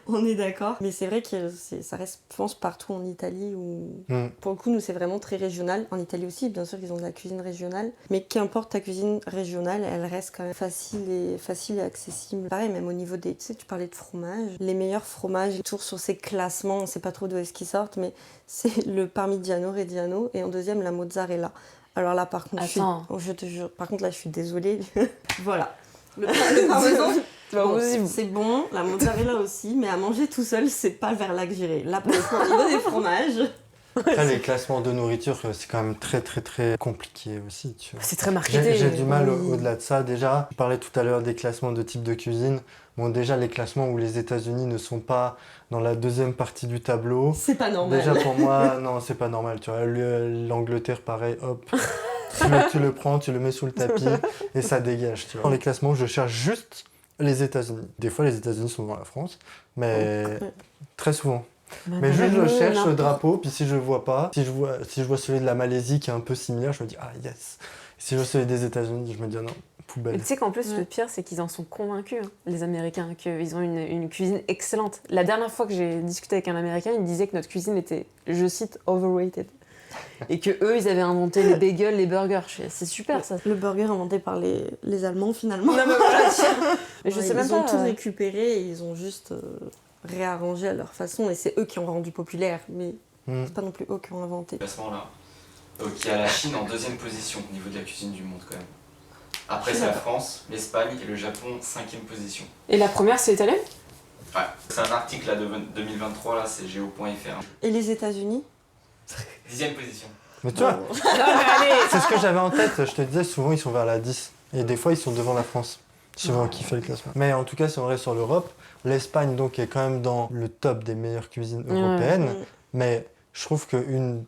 on est d'accord. Mais c'est vrai que ça reste, je pense, partout en Italie où, pour le coup, nous c'est vraiment très régional. En Italie aussi, bien sûr qu'ils ont de la cuisine régionale, mais qu'importe ta cuisine régionale, elle reste quand même facile et accessible. Pareil, même au niveau des, tu sais, tu parlais de fromage, les meilleurs fromages, toujours sur ces classements, on sait pas trop d'où est-ce qu'ils sortent, mais c'est le Parmigiano Reggiano et en deuxième la mozzarella. Alors là, par contre, je te jure, par contre là, je suis désolée. Voilà. Le parmesan, c'est bon, la mozzarella aussi, mais à manger tout seul, c'est pas vers là que j'irai. Là, pour le coup, au niveau des fromages. Après, les classements de nourriture, c'est quand même très très très compliqué aussi. Tu vois. C'est très marketé. J'ai du mal au-delà de ça. Déjà, je parlais tout à l'heure des classements de type de cuisine. Bon, déjà, les classements où les États-Unis ne sont pas dans la deuxième partie du tableau. C'est pas normal. Déjà, pour moi, non, c'est pas normal. Tu vois, l'Angleterre, pareil, hop. tu le prends, tu le mets sous le tapis et ça dégage. Tu vois. Dans les classements, je cherche juste les États-Unis. Des fois, les États-Unis sont dans la France, mais très souvent. Mais juste, je cherche le drapeau, puis si je vois pas, si je vois celui de la Malaisie qui est un peu similaire, je me dis ah yes. Si je vois celui des États-Unis, je me dis ah non, poubelle. Et tu sais qu'en plus, le pire, c'est qu'ils en sont convaincus, hein, les Américains, qu'ils ont une cuisine excellente. La dernière fois que j'ai discuté avec un Américain, il me disait que notre cuisine était, je cite, overrated. Et que eux, ils avaient inventé les bagels, les burgers. C'est super ça. Le burger inventé par les Allemands finalement. Non, mais voilà, mais je sais même ils pas. Ont tout récupéré et ils ont juste réarrangé à leur façon et c'est eux qui ont rendu populaire, mais c'est pas non plus eux qui ont inventé. Classement là. Donc il y a la Chine en 2e position au niveau de la cuisine du monde quand même. Après Je c'est suis la France, l'Espagne et le Japon 5e position. Et la première, c'est italien? Ouais. C'est un article là, de 2023, là, c'est geo.fr. Et les États-Unis? 10e position. Mais tu vois, Bon. c'est ce que j'avais en tête. Je te disais, souvent ils sont vers la 10. Et des fois ils sont devant la France. Suivant qui fait le classement. Mais en tout cas, si on reste sur l'Europe, l'Espagne donc est quand même dans le top des meilleures cuisines européennes. Mm. Mais je trouve que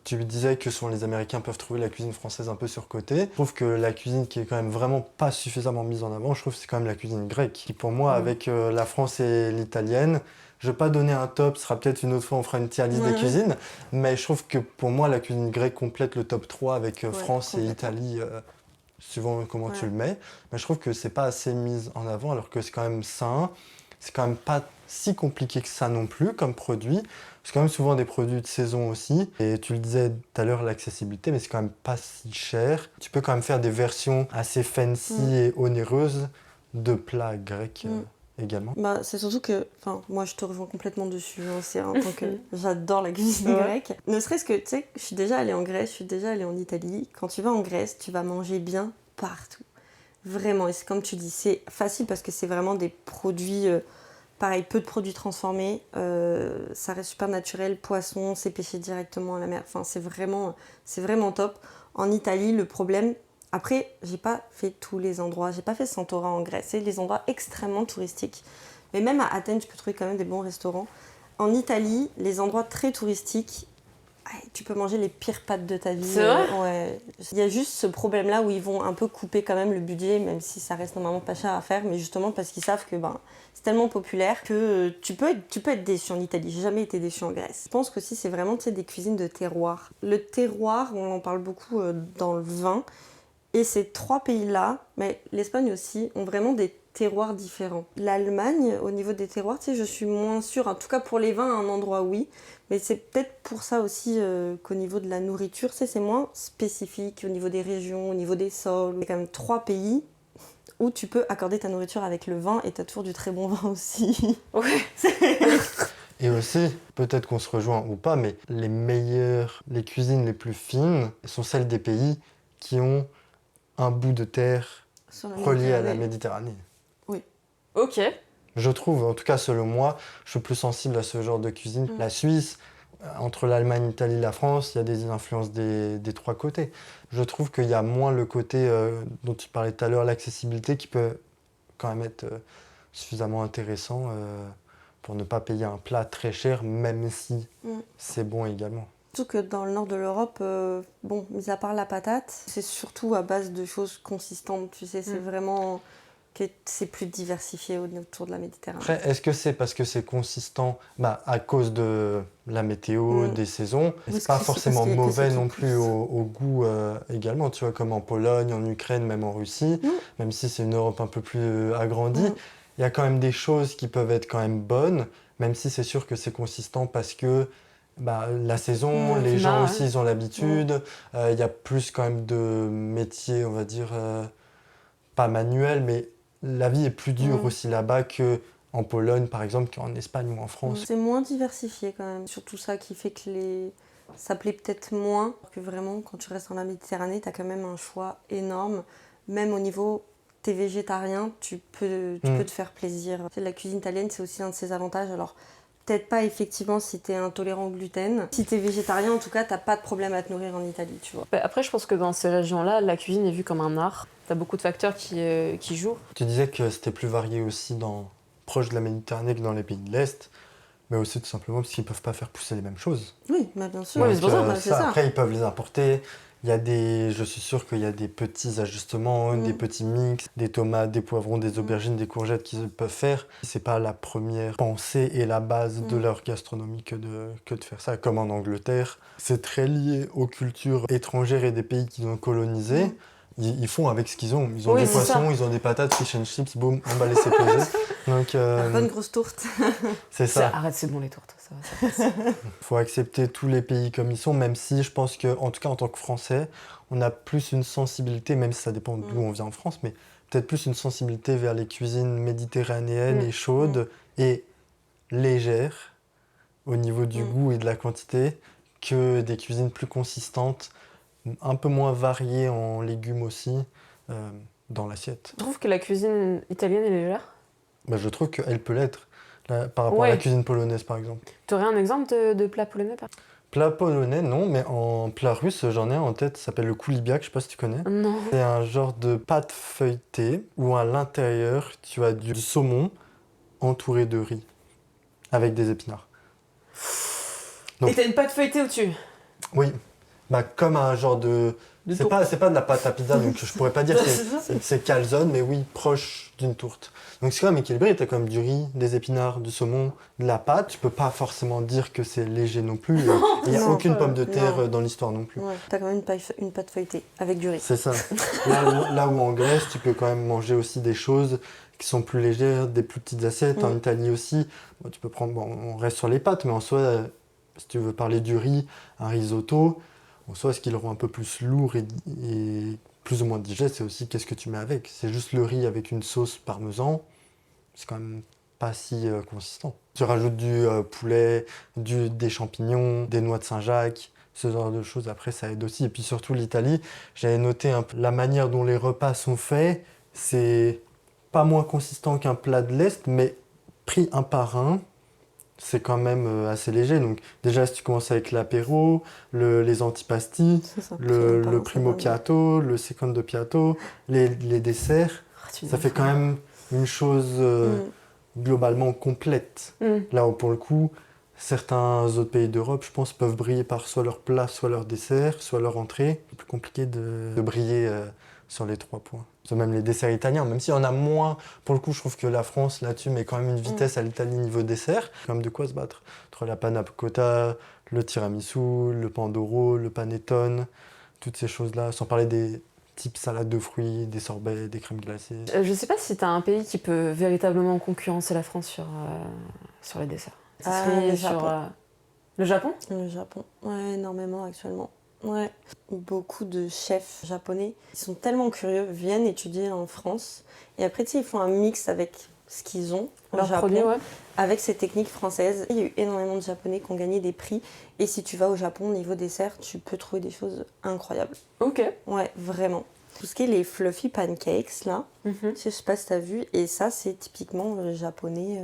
tu disais que souvent les Américains peuvent trouver la cuisine française un peu surcotée. Je trouve que la cuisine qui est quand même vraiment pas suffisamment mise en avant, je trouve que c'est quand même la cuisine grecque. Qui pour moi, avec la France et l'italienne, je vais pas donner un top, ce sera peut-être une autre fois, on fera une tier list des cuisines. Mais je trouve que pour moi, la cuisine grecque complète le top 3 avec France et Italie. Suivant comment tu le mets, mais je trouve que c'est pas assez mis en avant alors que c'est quand même sain, c'est quand même pas si compliqué que ça non plus comme produit, c'est quand même souvent des produits de saison aussi, et tu le disais tout à l'heure l'accessibilité, mais c'est quand même pas si cher, tu peux quand même faire des versions assez fancy et onéreuses de plats grecs également. Bah, c'est surtout que, moi je te rejoins complètement dessus, hein, c'est en tant que j'adore la cuisine grecque. Ne serait-ce que, tu sais, je suis déjà allée en Grèce, je suis déjà allée en Italie. Quand tu vas en Grèce, tu vas manger bien partout. Vraiment, et c'est comme tu dis, c'est facile parce que c'est vraiment des produits, pareil, peu de produits transformés, ça reste super naturel, poisson, c'est pêché directement à la mer, enfin c'est vraiment top. En Italie, le problème... Après, j'ai pas fait tous les endroits, j'ai pas fait Santorin en Grèce, c'est des endroits extrêmement touristiques. Mais même à Athènes, tu peux trouver quand même des bons restaurants. En Italie, les endroits très touristiques, tu peux manger les pires pâtes de ta vie. C'est vrai ? Ouais. Il y a juste ce problème-là où ils vont un peu couper quand même le budget, même si ça reste normalement pas cher à faire, mais justement parce qu'ils savent que c'est tellement populaire que tu peux être déçu en Italie. J'ai jamais été déçu en Grèce. Je pense qu'aussi c'est vraiment des cuisines de terroir. Le terroir, on en parle beaucoup dans le vin. Et ces 3 pays-là, mais l'Espagne aussi, ont vraiment des terroirs différents. L'Allemagne, au niveau des terroirs, je suis moins sûre. En tout cas, pour les vins, à un endroit, oui. Mais c'est peut-être pour ça aussi qu'au niveau de la nourriture, c'est moins spécifique au niveau des régions, au niveau des sols. Il y a quand même 3 pays où tu peux accorder ta nourriture avec le vin et tu as toujours du très bon vin aussi. Ouais. Et aussi, peut-être qu'on se rejoint ou pas, mais les cuisines les plus fines sont celles des pays qui ont un bout de terre relié à la Méditerranée. Oui. Ok. Je trouve, en tout cas selon moi, je suis plus sensible à ce genre de cuisine. La Suisse, entre l'Allemagne, l'Italie, la France, il y a des influences des 3 côtés. Je trouve qu'il y a moins le côté dont tu parlais tout à l'heure, l'accessibilité, qui peut quand même être suffisamment intéressant pour ne pas payer un plat très cher, même si c'est bon également. Surtout que dans le nord de l'Europe, mis à part la patate, c'est surtout à base de choses consistantes, tu sais, c'est vraiment que c'est plus diversifié autour de la Méditerranée. Après, est-ce que c'est parce que c'est consistant à cause de la météo, des saisons? C'est pas forcément mauvais non plus au goût également, tu vois, comme en Pologne, en Ukraine, même en Russie, même si c'est une Europe un peu plus agrandie, il y a quand même des choses qui peuvent être quand même bonnes, même si c'est sûr que c'est consistant parce que la saison, les gens aussi, ils ont l'habitude. Il y a plus quand même de métiers, on va dire, pas manuels, mais la vie est plus dure aussi là-bas qu'en Pologne, par exemple, qu'en Espagne ou en France. C'est moins diversifié quand même. Surtout ça qui fait que ça plaît peut-être moins que vraiment, quand tu restes dans la Méditerranée, tu as quand même un choix énorme. Même au niveau... T'es végétarien, tu peux te faire plaisir. La cuisine italienne, c'est aussi un de ses avantages. Alors, peut-être pas effectivement si t'es intolérant au gluten. Si t'es végétarien, en tout cas, t'as pas de problème à te nourrir en Italie, tu vois. Après, je pense que dans ces régions-là, la cuisine est vue comme un art. T'as beaucoup de facteurs qui jouent. Tu disais que c'était plus varié aussi proche de la Méditerranée que dans les pays de l'Est, mais aussi tout simplement parce qu'ils peuvent pas faire pousser les mêmes choses. Oui, bien sûr. Donc, mais c'est pour ça, c'est ça. Après, ils peuvent les importer. Je suis sûr qu'il y a des petits ajustements, des petits mix, des tomates, des poivrons, des aubergines, des courgettes qu'ils peuvent faire. C'est pas la première pensée et la base de leur gastronomie que de faire ça. Comme en Angleterre, c'est très lié aux cultures étrangères et des pays qu'ils ont colonisés. Ils font avec ce qu'ils ont. Ils ont des poissons, ils ont des patates, fish and chips, boum, emballé, c'est posé. Donc, La bonne grosse tourte. c'est ça. Arrête, c'est bon les tourtes. Ça passe. Faut accepter tous les pays comme ils sont, même si je pense que, en tout cas en tant que Français, on a plus une sensibilité, même si ça dépend d'où on vient en France, mais peut-être plus une sensibilité vers les cuisines méditerranéennes et chaudes et légères au niveau du goût et de la quantité que des cuisines plus consistantes un peu moins varié en légumes aussi dans l'assiette. Je trouve que la cuisine italienne est légère. Bah, je trouve qu'elle peut l'être par rapport à Ouais. la cuisine polonaise par exemple. Tu aurais un exemple de plat polonais par Plat polonais, non, mais en plat russe, j'en ai un en tête, ça s'appelle le koulibiak, je sais pas si tu connais. Non. C'est un genre de pâte feuilletée où à l'intérieur, tu as du saumon entouré de riz avec des épinards. Donc- Et t'as une pâte feuilletée au-dessus. Oui, bah, comme un genre de... C'est pas de la pâte à pizza, donc je pourrais pas dire que c'est calzone, mais oui, proche d'une tourte. Donc c'est quand même équilibré, t'as comme du riz, des épinards, du saumon, de la pâte. Tu peux pas forcément dire que c'est léger non plus. Il n'y a Non, aucune pas- pomme de terre non. dans l'histoire non plus. Ouais, t'as quand même une pâte feuilletée avec du riz. C'est ça. Là où en Grèce, tu peux quand même manger aussi des choses qui sont plus légères, des plus petites assiettes. En Italie aussi, bon, tu peux prendre... Bon, on reste sur les pâtes, mais en soi, si tu veux parler du riz, un risotto, en soi, ce qui le rend un peu plus lourd et plus ou moins digeste, c'est aussi qu'est-ce que tu mets avec. C'est juste le riz avec une sauce parmesan, c'est quand même pas si consistant. Tu rajoutes du poulet, des champignons, des noix de Saint-Jacques, ce genre de choses, après ça aide aussi. Et puis surtout l'Italie, j'avais noté un peu la manière dont les repas sont faits, c'est pas moins consistant qu'un plat de l'Est, mais pris un par un, c'est quand même assez léger. Donc déjà, si tu commences avec l'apéro, les antipasti, C'est ça. le primo piatto, le secondo piatto, les desserts, ça fait quand même une chose globalement complète. Là où pour le coup, certains autres pays d'Europe, je pense, peuvent briller par soit leur plat, soit leur dessert, soit leur entrée. C'est plus compliqué de briller sur les 3 points. C'est même les desserts italiens, même s'il y en a moins, pour le coup, je trouve que la France, là-dessus, met quand même une vitesse à l'Italie niveau dessert. Quand même de quoi se battre. Entre la panna cotta, le tiramisu, le pandoro, le panettone, toutes ces choses-là, sans parler des types salades de fruits, des sorbets, des crèmes glacées. Je sais pas si t'as un pays qui peut véritablement concurrencer la France sur les desserts. Le sur Japon. Le Japon. Le Japon, ouais, énormément actuellement. Ouais. Beaucoup de chefs japonais, ils sont tellement curieux, viennent étudier en France et après, tu sais, ils font un mix avec ce qu'ils ont au Leurs Japon, produits, ouais. avec ces techniques françaises. Il y a eu énormément de Japonais qui ont gagné des prix et si tu vas au Japon, niveau dessert, tu peux trouver des choses incroyables. Ok. Ouais, vraiment. Tout ce qui est les fluffy pancakes, là, je sais pas si t'as vu, et ça, c'est typiquement japonais.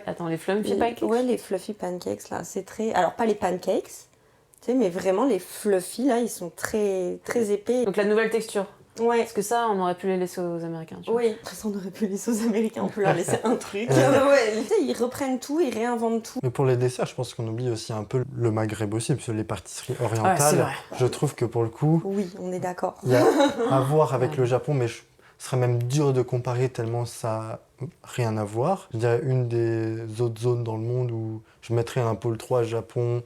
Attends, les fluffy pancakes. Ouais, les fluffy pancakes, là, c'est très... Alors, pas les pancakes, tu sais, mais vraiment, les fluffy, là, ils sont très, très épais. Donc la nouvelle texture. Ouais. Parce que ça, on aurait pu les laisser aux Américains. Tu vois. Oui, de toute façon, on aurait pu laisser aux Américains, on peut leur laisser un truc. Ouais, tu sais, ils reprennent tout, ils réinventent tout. Mais pour les desserts, je pense qu'on oublie aussi un peu le Maghreb aussi, parce que les pâtisseries Ouais, c'est orientales, vrai. je trouve que pour le coup, Oui, on est d'accord. il y a à voir avec le Japon, mais ce serait même dur de comparer tellement ça n'a rien à voir. Je dirais une des autres zones dans le monde où je mettrais un pôle 3 Japon,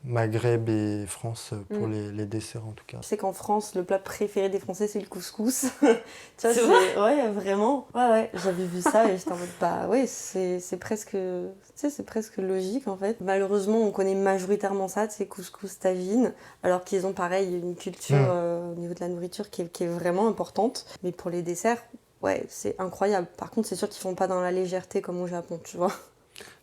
Maghreb et France pour les desserts en tout cas. Je sais qu'en France, le plat préféré des Français, c'est le couscous. Tu vois, C'est vrai ouais, vraiment. Ouais, j'avais vu ça et j'étais en mode, bah ouais, c'est presque, tu sais, c'est presque logique en fait. Malheureusement, on connaît majoritairement ça, tu sais, couscous, tagine, alors qu'ils ont pareil une culture au niveau de la nourriture qui est vraiment importante. Mais pour les desserts, ouais, c'est incroyable. Par contre, c'est sûr qu'ils font pas dans la légèreté comme au Japon, tu vois.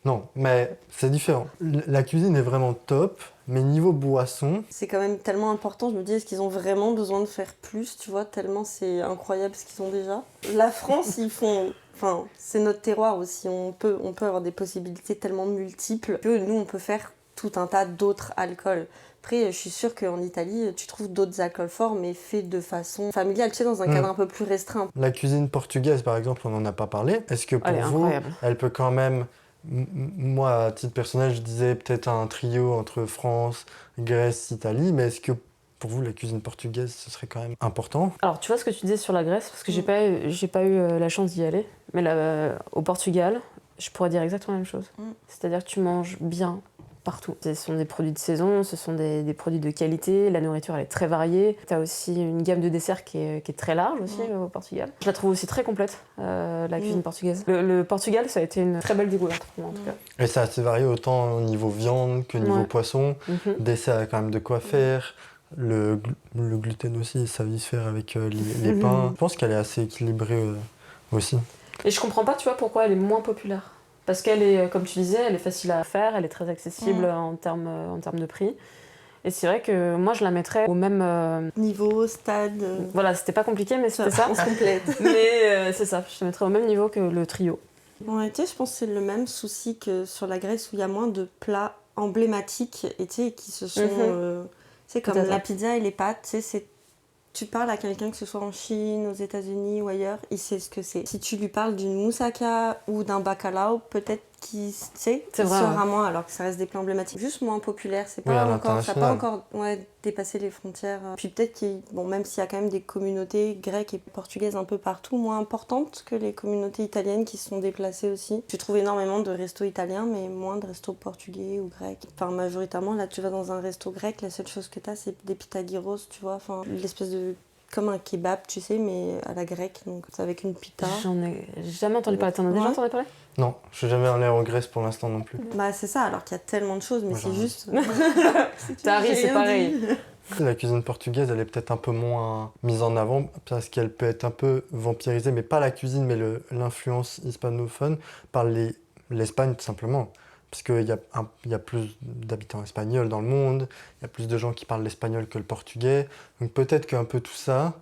Non, mais c'est différent. La cuisine est vraiment top, mais niveau boisson, C'est quand même tellement important, je me dis, est-ce qu'ils ont vraiment besoin de faire plus, tu vois, tellement c'est incroyable ce qu'ils ont déjà. La France, ils font... Enfin, c'est notre terroir aussi, on peut avoir des possibilités tellement multiples que nous, on peut faire tout un tas d'autres alcools. Après, je suis sûre qu'en Italie, tu trouves d'autres alcools forts, mais faits de façon familiale, tu sais, dans un cadre un peu plus restreint. la cuisine portugaise par exemple, on n'en a pas parlé. Est-ce que pour Elle est vous, incroyable. elle peut quand même... Moi, à titre personnel, je disais peut-être un trio entre France, Grèce, Italie, mais est-ce que pour vous, la cuisine portugaise, ce serait quand même important? Alors, tu vois ce que tu disais sur la Grèce, parce que j'ai pas eu la chance d'y aller, mais là, au Portugal, je pourrais dire exactement la même chose. C'est-à-dire que tu manges bien partout. Ce sont des produits de saison, ce sont des produits de qualité, la nourriture elle est très variée. Tu as aussi une gamme de desserts qui est très large aussi au Portugal. Je la trouve aussi très complète, la cuisine portugaise. Le Portugal, ça a été une très belle découverte pour moi en tout cas. Et c'est assez varié autant au niveau viande que niveau poisson. Dessert, il y a quand même de quoi faire. Le gluten aussi, ça va se faire avec les pains. Je pense qu'elle est assez équilibrée aussi. Et je comprends pas, tu vois, pourquoi elle est moins populaire. Parce qu'elle est, comme tu disais, elle est facile à faire, elle est très accessible en termes de prix. Et c'est vrai que moi, je la mettrais au même... Niveau, stade. Voilà, c'était pas compliqué, mais c'était ça. On se complète. Mais c'est ça, je la mettrais au même niveau que le trio. Ouais, tu sais, je pense que c'est le même souci que sur la Grèce où il y a moins de plats emblématiques et tu sais, qui se sont. Tu sais, comme Tout à fait. la pizza et les pâtes, tu sais, tu parles à quelqu'un, que ce soit en Chine, aux États-Unis ou ailleurs, il sait ce que c'est. Si tu lui parles d'une moussaka ou d'un bacalao, peut-être qu'il sait, C'est il vrai, saura ouais. moins, alors que ça reste des plats emblématiques. Juste moins populaires, c'est Oui, pas à encore, ça n'a pas l'international. encore dépassé les frontières. Puis peut-être bon, même s'il y a quand même des communautés grecques et portugaises un peu partout, moins importantes que les communautés italiennes qui se sont déplacées aussi. Tu trouves énormément de restos italiens, mais moins de restos portugais ou grecs. Enfin, majoritairement, là, tu vas dans un resto grec, la seule chose que tu as, c'est des pita gyros, tu vois, enfin, l'espèce de... comme un kebab, tu sais, mais à la grecque, donc c'est avec une pita. J'en ai jamais entendu parler. T'en as déjà Ouais. entendu parler? Non, je suis jamais allé en Grèce pour l'instant non plus. Bah c'est ça, alors qu'il y a tellement de choses, mais Moi, c'est j'en ai. juste... Paris, c'est pareil. La cuisine portugaise, elle est peut-être un peu moins mise en avant parce qu'elle peut être un peu vampirisée, mais pas la cuisine, mais l'influence hispanophone par l'Espagne tout simplement. Parce qu'il y a plus d'habitants espagnols dans le monde, il y a plus de gens qui parlent l'espagnol que le portugais. Donc peut-être qu'un peu tout ça,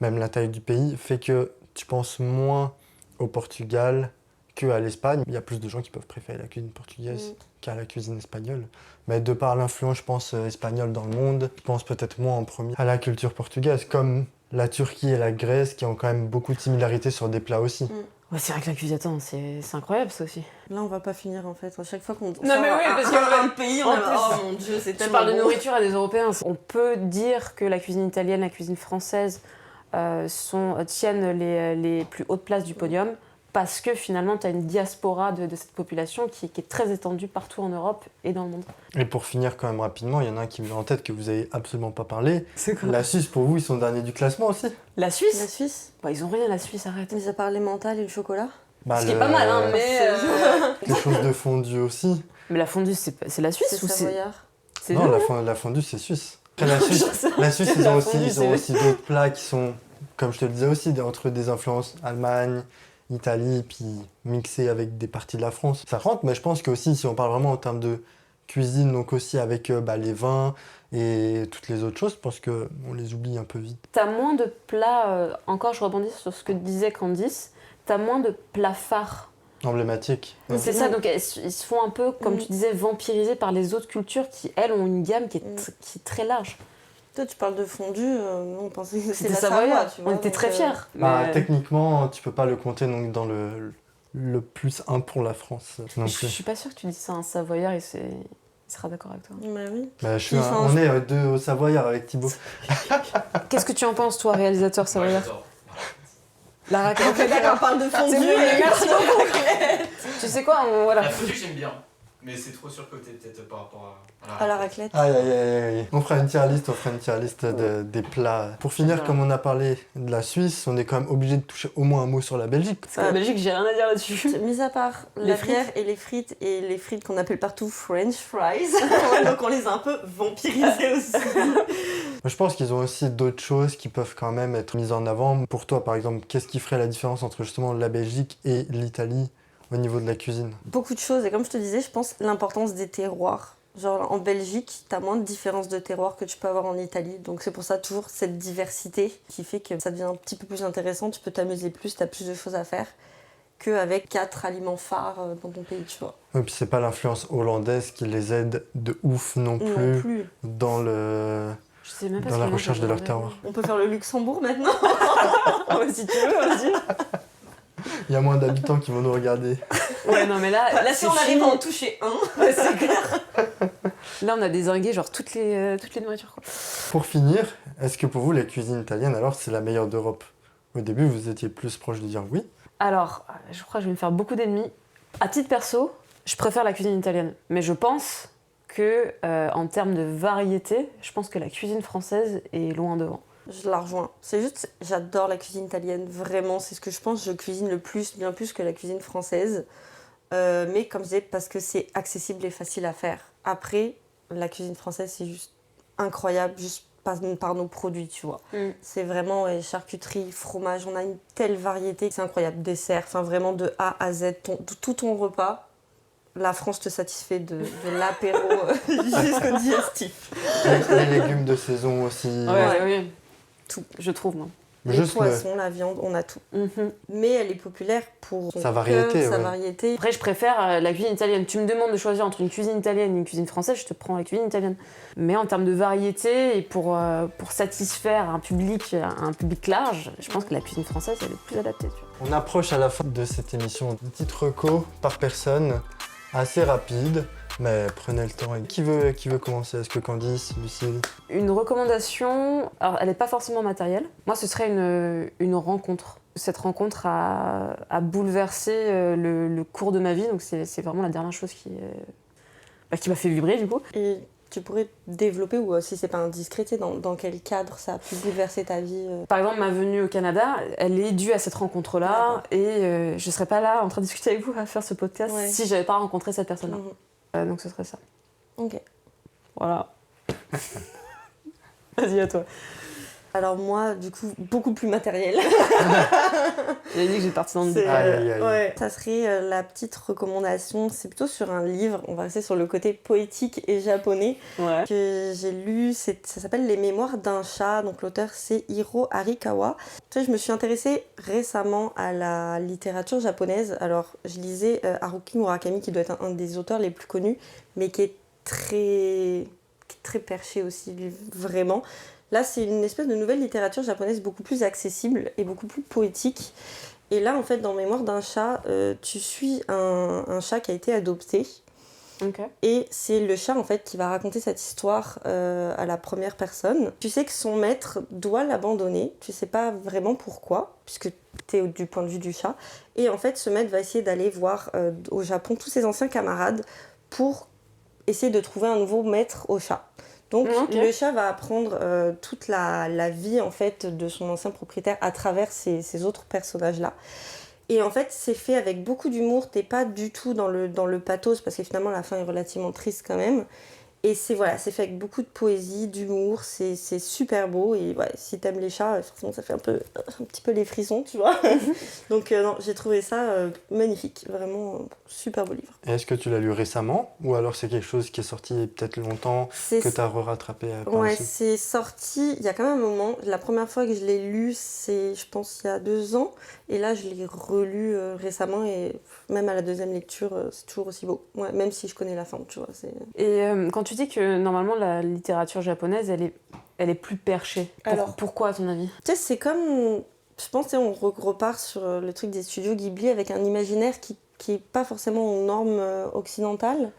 même la taille du pays, fait que tu penses moins au Portugal qu'à l'Espagne. Il y a plus de gens qui peuvent préférer la cuisine portugaise qu'à la cuisine espagnole. Mais de par l'influence, je pense, espagnole dans le monde, je pense peut-être moins en premier à la culture portugaise, comme la Turquie et la Grèce qui ont quand même beaucoup de similarités sur des plats aussi. Ouais, c'est vrai que la cuisine, attends, c'est incroyable ça aussi. Là, on va pas finir en fait. À chaque fois qu'on Non, mais oui, parce que un pays, on en est là, plus, oh mon dieu, c'est Tu tellement parles de bon. nourriture à des Européens. On peut dire que la cuisine italienne, la cuisine française tiennent les plus hautes places du podium parce que finalement, tu as une diaspora de cette population qui est très étendue partout en Europe et dans le monde. Et pour finir quand même rapidement, il y en a un qui me vient en tête que vous avez absolument pas parlé. C'est quoi La Suisse, pour vous, ils sont derniers du classement aussi. La Suisse La Suisse, Bah, ils ont rien, la Suisse, arrête. mis à part les mentales et le chocolat. Bah, Ce qui est pas mal, hein, mais... Les choses de fondue aussi. Mais la fondue, c'est la Suisse C'est ou c'est... savoyard. C'est Non, nous, la fondue, c'est suisse. Après, la Suisse, ils La ont fondue, aussi d'autres plats qui sont, comme je te le disais aussi, entre des influences Allemagne, Italie, puis mixés avec des parties de la France. Ça rentre, mais je pense que aussi, si on parle vraiment en termes de cuisine, donc aussi avec les vins et toutes les autres choses, je pense qu'on les oublie un peu vite. T'as moins de plats... encore, je rebondis sur ce que disait Candice. T'as moins de plats phares. Emblématique. Ouais. C'est ça, donc ils se font un peu, comme tu disais, vampiriser par les autres cultures qui, elles, ont une gamme qui est très large. Toi, tu parles de fondue, on pensait que c'était C'était la savoyard, Savoie, tu vois. on était donc, très fiers. Bah, mais- techniquement, tu peux pas le compter donc, dans le plus 1 pour la France non Je plus. suis pas sûre que tu dis ça à un savoyard et il sera d'accord avec toi. Bah oui. Bah, Enfin, on est deux au Savoyard avec Thibaut. Qu'est-ce que tu en penses, toi, réalisateur Ouais, savoyard? j'adore. La raclette. Ok, d'accord, on parle de fondue. C'est mieux, mais merci beaucoup. Tu sais quoi, voilà. La fondue, j'aime bien, mais c'est trop surcoté peut-être par rapport À la raclette. Aïe aïe aïe aïe. On fera une tier list, des plats. Pour finir, J'adore. comme on a parlé de la Suisse, on est quand même obligé de toucher au moins un mot sur la Belgique. Parce que la Belgique, j'ai rien à dire là-dessus. Mis à part Les la frites. bière et les frites qu'on appelle partout French fries, donc on les a un peu vampirisées aussi. Je pense qu'ils ont aussi d'autres choses qui peuvent quand même être mises en avant. Pour toi, par exemple, qu'est-ce qui ferait la différence entre justement la Belgique et l'Italie au niveau de la cuisine? Beaucoup de choses, et comme je te disais, je pense l'importance des terroirs. Genre en Belgique, t'as moins de différences de terroirs que tu peux avoir en Italie, donc c'est pour ça toujours cette diversité qui fait que ça devient un petit peu plus intéressant, tu peux t'amuser plus, t'as plus de choses à faire qu'avec 4 aliments phares dans ton pays, tu vois. Et puis c'est pas l'influence hollandaise qui les aide de ouf non Non plus plus. dans le... Je sais même pas Dans ce la qu'ils recherche mangent de leur en terroir. On peut faire le Luxembourg maintenant. Ouais, si tu veux, vas-y. Il y a moins d'habitants qui vont nous regarder. Ouais, non, mais là Si c'est on arrive fini. à en toucher un. Ouais, c'est clair. Là, on a dézingué genre toutes les nourritures, quoi. Pour finir, est-ce que pour vous, la cuisine italienne, alors, c'est la meilleure d'Europe? Au début, vous étiez plus proche de dire oui. Alors, je crois que je vais me faire beaucoup d'ennemis. À titre perso, je préfère la cuisine italienne. Mais je pense que, en termes de variété, je pense que la cuisine française est loin devant. Je la rejoins. C'est juste, j'adore la cuisine italienne, vraiment, c'est ce que je pense. Je cuisine le plus, bien plus que la cuisine française. Mais comme je disais, parce que c'est accessible et facile à faire. Après, la cuisine française, c'est juste incroyable, juste par nos produits, tu vois. C'est vraiment charcuterie, fromage, on a une telle variété, c'est incroyable. Dessert, enfin vraiment de A à Z, tout ton repas la France te satisfait de l'apéro jusqu'au digestif. Les légumes de saison aussi. Oui. Tout. Je trouve, moi. Les Juste poissons, la viande, on a tout. Mais elle est populaire pour son Sa variété, cœur, sa ouais. variété. Après, je préfère la cuisine italienne. Tu me demandes de choisir entre une cuisine italienne et une cuisine française, je te prends la cuisine italienne. Mais en termes de variété et pour satisfaire un public large, je pense que la cuisine française, elle est plus adaptée. Tu vois. On approche à la fin de cette émission. Une petite reco par personne, assez rapide, mais prenez le temps. Et qui veut commencer? Est-ce que Candice, Lucille? Une recommandation, alors elle n'est pas forcément matérielle. Moi, ce serait une rencontre. Cette rencontre a bouleversé le cours de ma vie, donc c'est vraiment la dernière chose qui m'a fait vibrer du coup. Et tu pourrais développer, ou si c'est pas indiscret, tu sais, dans quel cadre ça a pu bouleverser ta vie Par exemple, ma venue au Canada, elle est due à cette rencontre-là, et je serais pas là en train de discuter avec vous à faire ce podcast si j'avais pas rencontré cette personne-là. Donc ce serait ça. Ok. Voilà. Vas-y, à toi. Alors moi, du coup, beaucoup plus matériel. Il a dit que j'ai parti dans le C'est, Aïe, aïe, aïe. ouais. Ça serait la petite recommandation, c'est plutôt sur un livre, on va rester sur le côté poétique et japonais, Ouais. que j'ai lu, ça s'appelle Les Mémoires d'un chat, donc l'auteur c'est Hiro Arikawa. Tu sais, je me suis intéressée récemment à la littérature japonaise, alors je lisais Haruki Murakami, qui doit être un des auteurs les plus connus, mais qui est très perché aussi, lui, vraiment. Là, c'est une espèce de nouvelle littérature japonaise beaucoup plus accessible et beaucoup plus poétique. Et là, en fait, dans Mémoire d'un chat, tu suis un chat qui a été adopté. Ok. Et c'est le chat, en fait, qui va raconter cette histoire à la première personne. Tu sais que son maître doit l'abandonner. Tu sais pas vraiment pourquoi, puisque tu es du point de vue du chat. Et en fait, ce maître va essayer d'aller voir au Japon tous ses anciens camarades pour essayer de trouver un nouveau maître au chat. Donc le chat va apprendre toute la vie en fait de son ancien propriétaire à travers ces autres personnages-là. Et en fait, c'est fait avec beaucoup d'humour, t'es pas du tout dans le pathos, parce que finalement la fin est relativement triste quand même. Et c'est fait avec beaucoup de poésie, d'humour, c'est super beau. Et ouais, si t'aimes les chats, forcément ça fait un petit peu les frissons, tu vois. Donc non, j'ai trouvé ça magnifique, vraiment super beau livre. Et est-ce que tu l'as lu récemment? Ou alors c'est quelque chose qui est sorti il y a peut-être longtemps, que tu as rattrapé par la Ouais, suite? c'est sorti il y a quand même un moment. La première fois que je l'ai lu, c'est, je pense, il y a 2 ans. Et là, je l'ai relu récemment. Et même à la deuxième lecture, c'est toujours aussi beau. Ouais, même si je connais la fin, tu vois. Et quand tu dis que normalement la littérature japonaise, elle est plus perchée, Alors, pourquoi à ton avis? tu sais, c'est comme... Je pense qu'on repart sur le truc des studios Ghibli avec un imaginaire qui est pas forcément aux normes occidentales.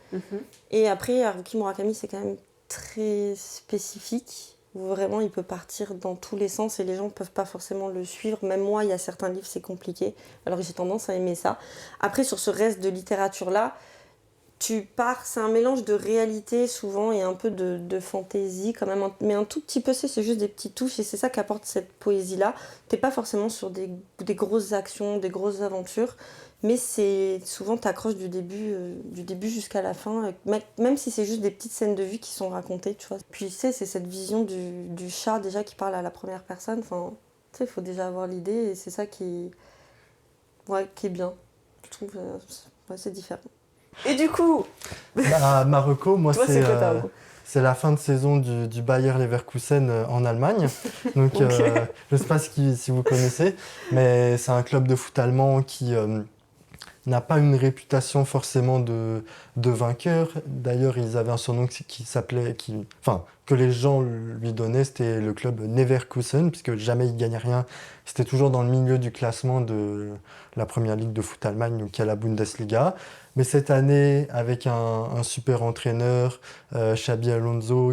Et après, Haruki Murakami, c'est quand même très spécifique. Où vraiment, il peut partir dans tous les sens et les gens peuvent pas forcément le suivre. Même moi, il y a certains livres, c'est compliqué. Alors j'ai tendance à aimer ça. Après, sur ce reste de littérature-là, c'est un mélange de réalité souvent et un peu de fantaisie quand même, mais un tout petit peu, c'est juste des petites touches et c'est ça qu'apporte cette poésie-là. T'es pas forcément sur des grosses actions, des grosses aventures, mais c'est souvent t'accroches du début jusqu'à la fin, même si c'est juste des petites scènes de vie qui sont racontées, tu vois. Puis tu sais, c'est cette vision du chat déjà qui parle à la première personne, enfin, tu sais, il faut déjà avoir l'idée et c'est ça qui est bien. Je trouve, c'est différent. Et du coup, Marocco, moi, toi, c'est quoi ta reco? c'est la fin de saison du Bayer Leverkusen en Allemagne. Donc, je ne sais pas si vous connaissez, mais c'est un club de foot allemand qui n'a pas une réputation forcément de vainqueur. D'ailleurs, ils avaient un surnom que les gens lui donnaient, c'était le club Neverkusen, puisque jamais ils gagnaient rien. C'était toujours dans le milieu du classement de la première ligue de foot Allemagne, donc il y a la Bundesliga. Mais cette année, avec un super entraîneur, Xabi Alonso,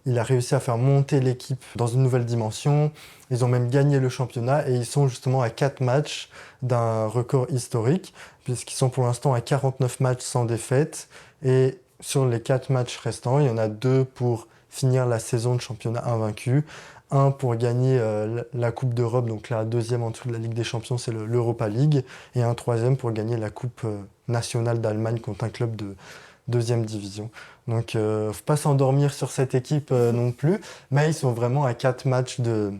il a réussi à faire monter l'équipe dans une nouvelle dimension. Ils ont même gagné le championnat et ils sont justement à 4 matchs d'un record historique, puisqu'ils sont pour l'instant à 49 matchs sans défaite. Et sur les 4 matchs restants, il y en a 2 pour finir la saison de championnat invaincu. Un pour gagner la Coupe d'Europe, donc la deuxième en dessous de la Ligue des Champions, c'est l'Europa League. Et un troisième pour gagner la Coupe nationale d'Allemagne contre un club de deuxième division. Donc, faut pas s'endormir sur cette équipe non plus. Mais ils sont vraiment à 4 matchs de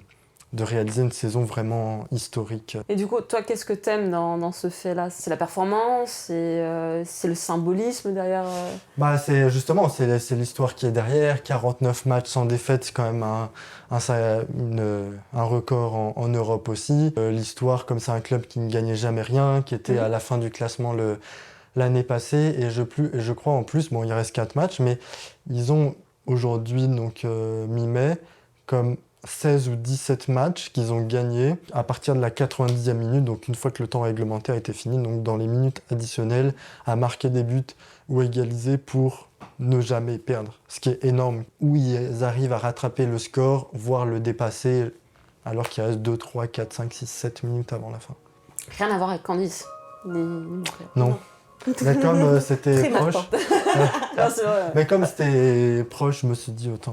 de réaliser une saison vraiment historique. Et du coup, toi, qu'est-ce que t'aimes dans ce fait-là? C'est la performance, c'est le symbolisme derrière Bah, c'est justement, c'est l'histoire qui est derrière. 49 matchs sans défaite, c'est quand même un record en Europe aussi. L'histoire, comme c'est un club qui ne gagnait jamais rien, qui était à la fin du classement l'année passée, et je crois en plus, bon, il reste 4 matchs, mais ils ont aujourd'hui, donc mi-mai, comme 16 ou 17 matchs qu'ils ont gagnés à partir de la 90e minute, donc une fois que le temps réglementaire était fini, donc dans les minutes additionnelles, à marquer des buts ou égaliser pour ne jamais perdre. Ce qui est énorme, où ils arrivent à rattraper le score, voire le dépasser, alors qu'il reste 2, 3, 4, 5, 6, 7 minutes avant la fin. Rien à voir avec Candice. Non. Mais comme c'était Très proche, Ah, c'est vrai. mais comme c'était proche, je me suis dit autant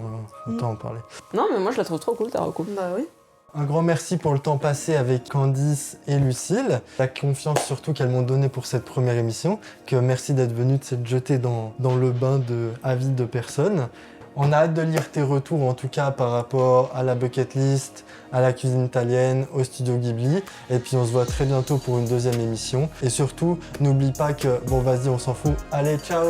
en parler. Non, mais moi je la trouve trop cool, ta reco. Bah oui. Un grand merci pour le temps passé avec Candice et Lucille, la confiance surtout qu'elles m'ont donnée pour cette première émission, que merci d'être venue de s'être jetée dans le bain de avis de personnes. On a hâte de lire tes retours, en tout cas par rapport à la bucket list, à la cuisine italienne, au studio Ghibli. Et puis on se voit très bientôt pour une deuxième émission. Et surtout, n'oublie pas que, bon vas-y, on s'en fout. Allez, ciao.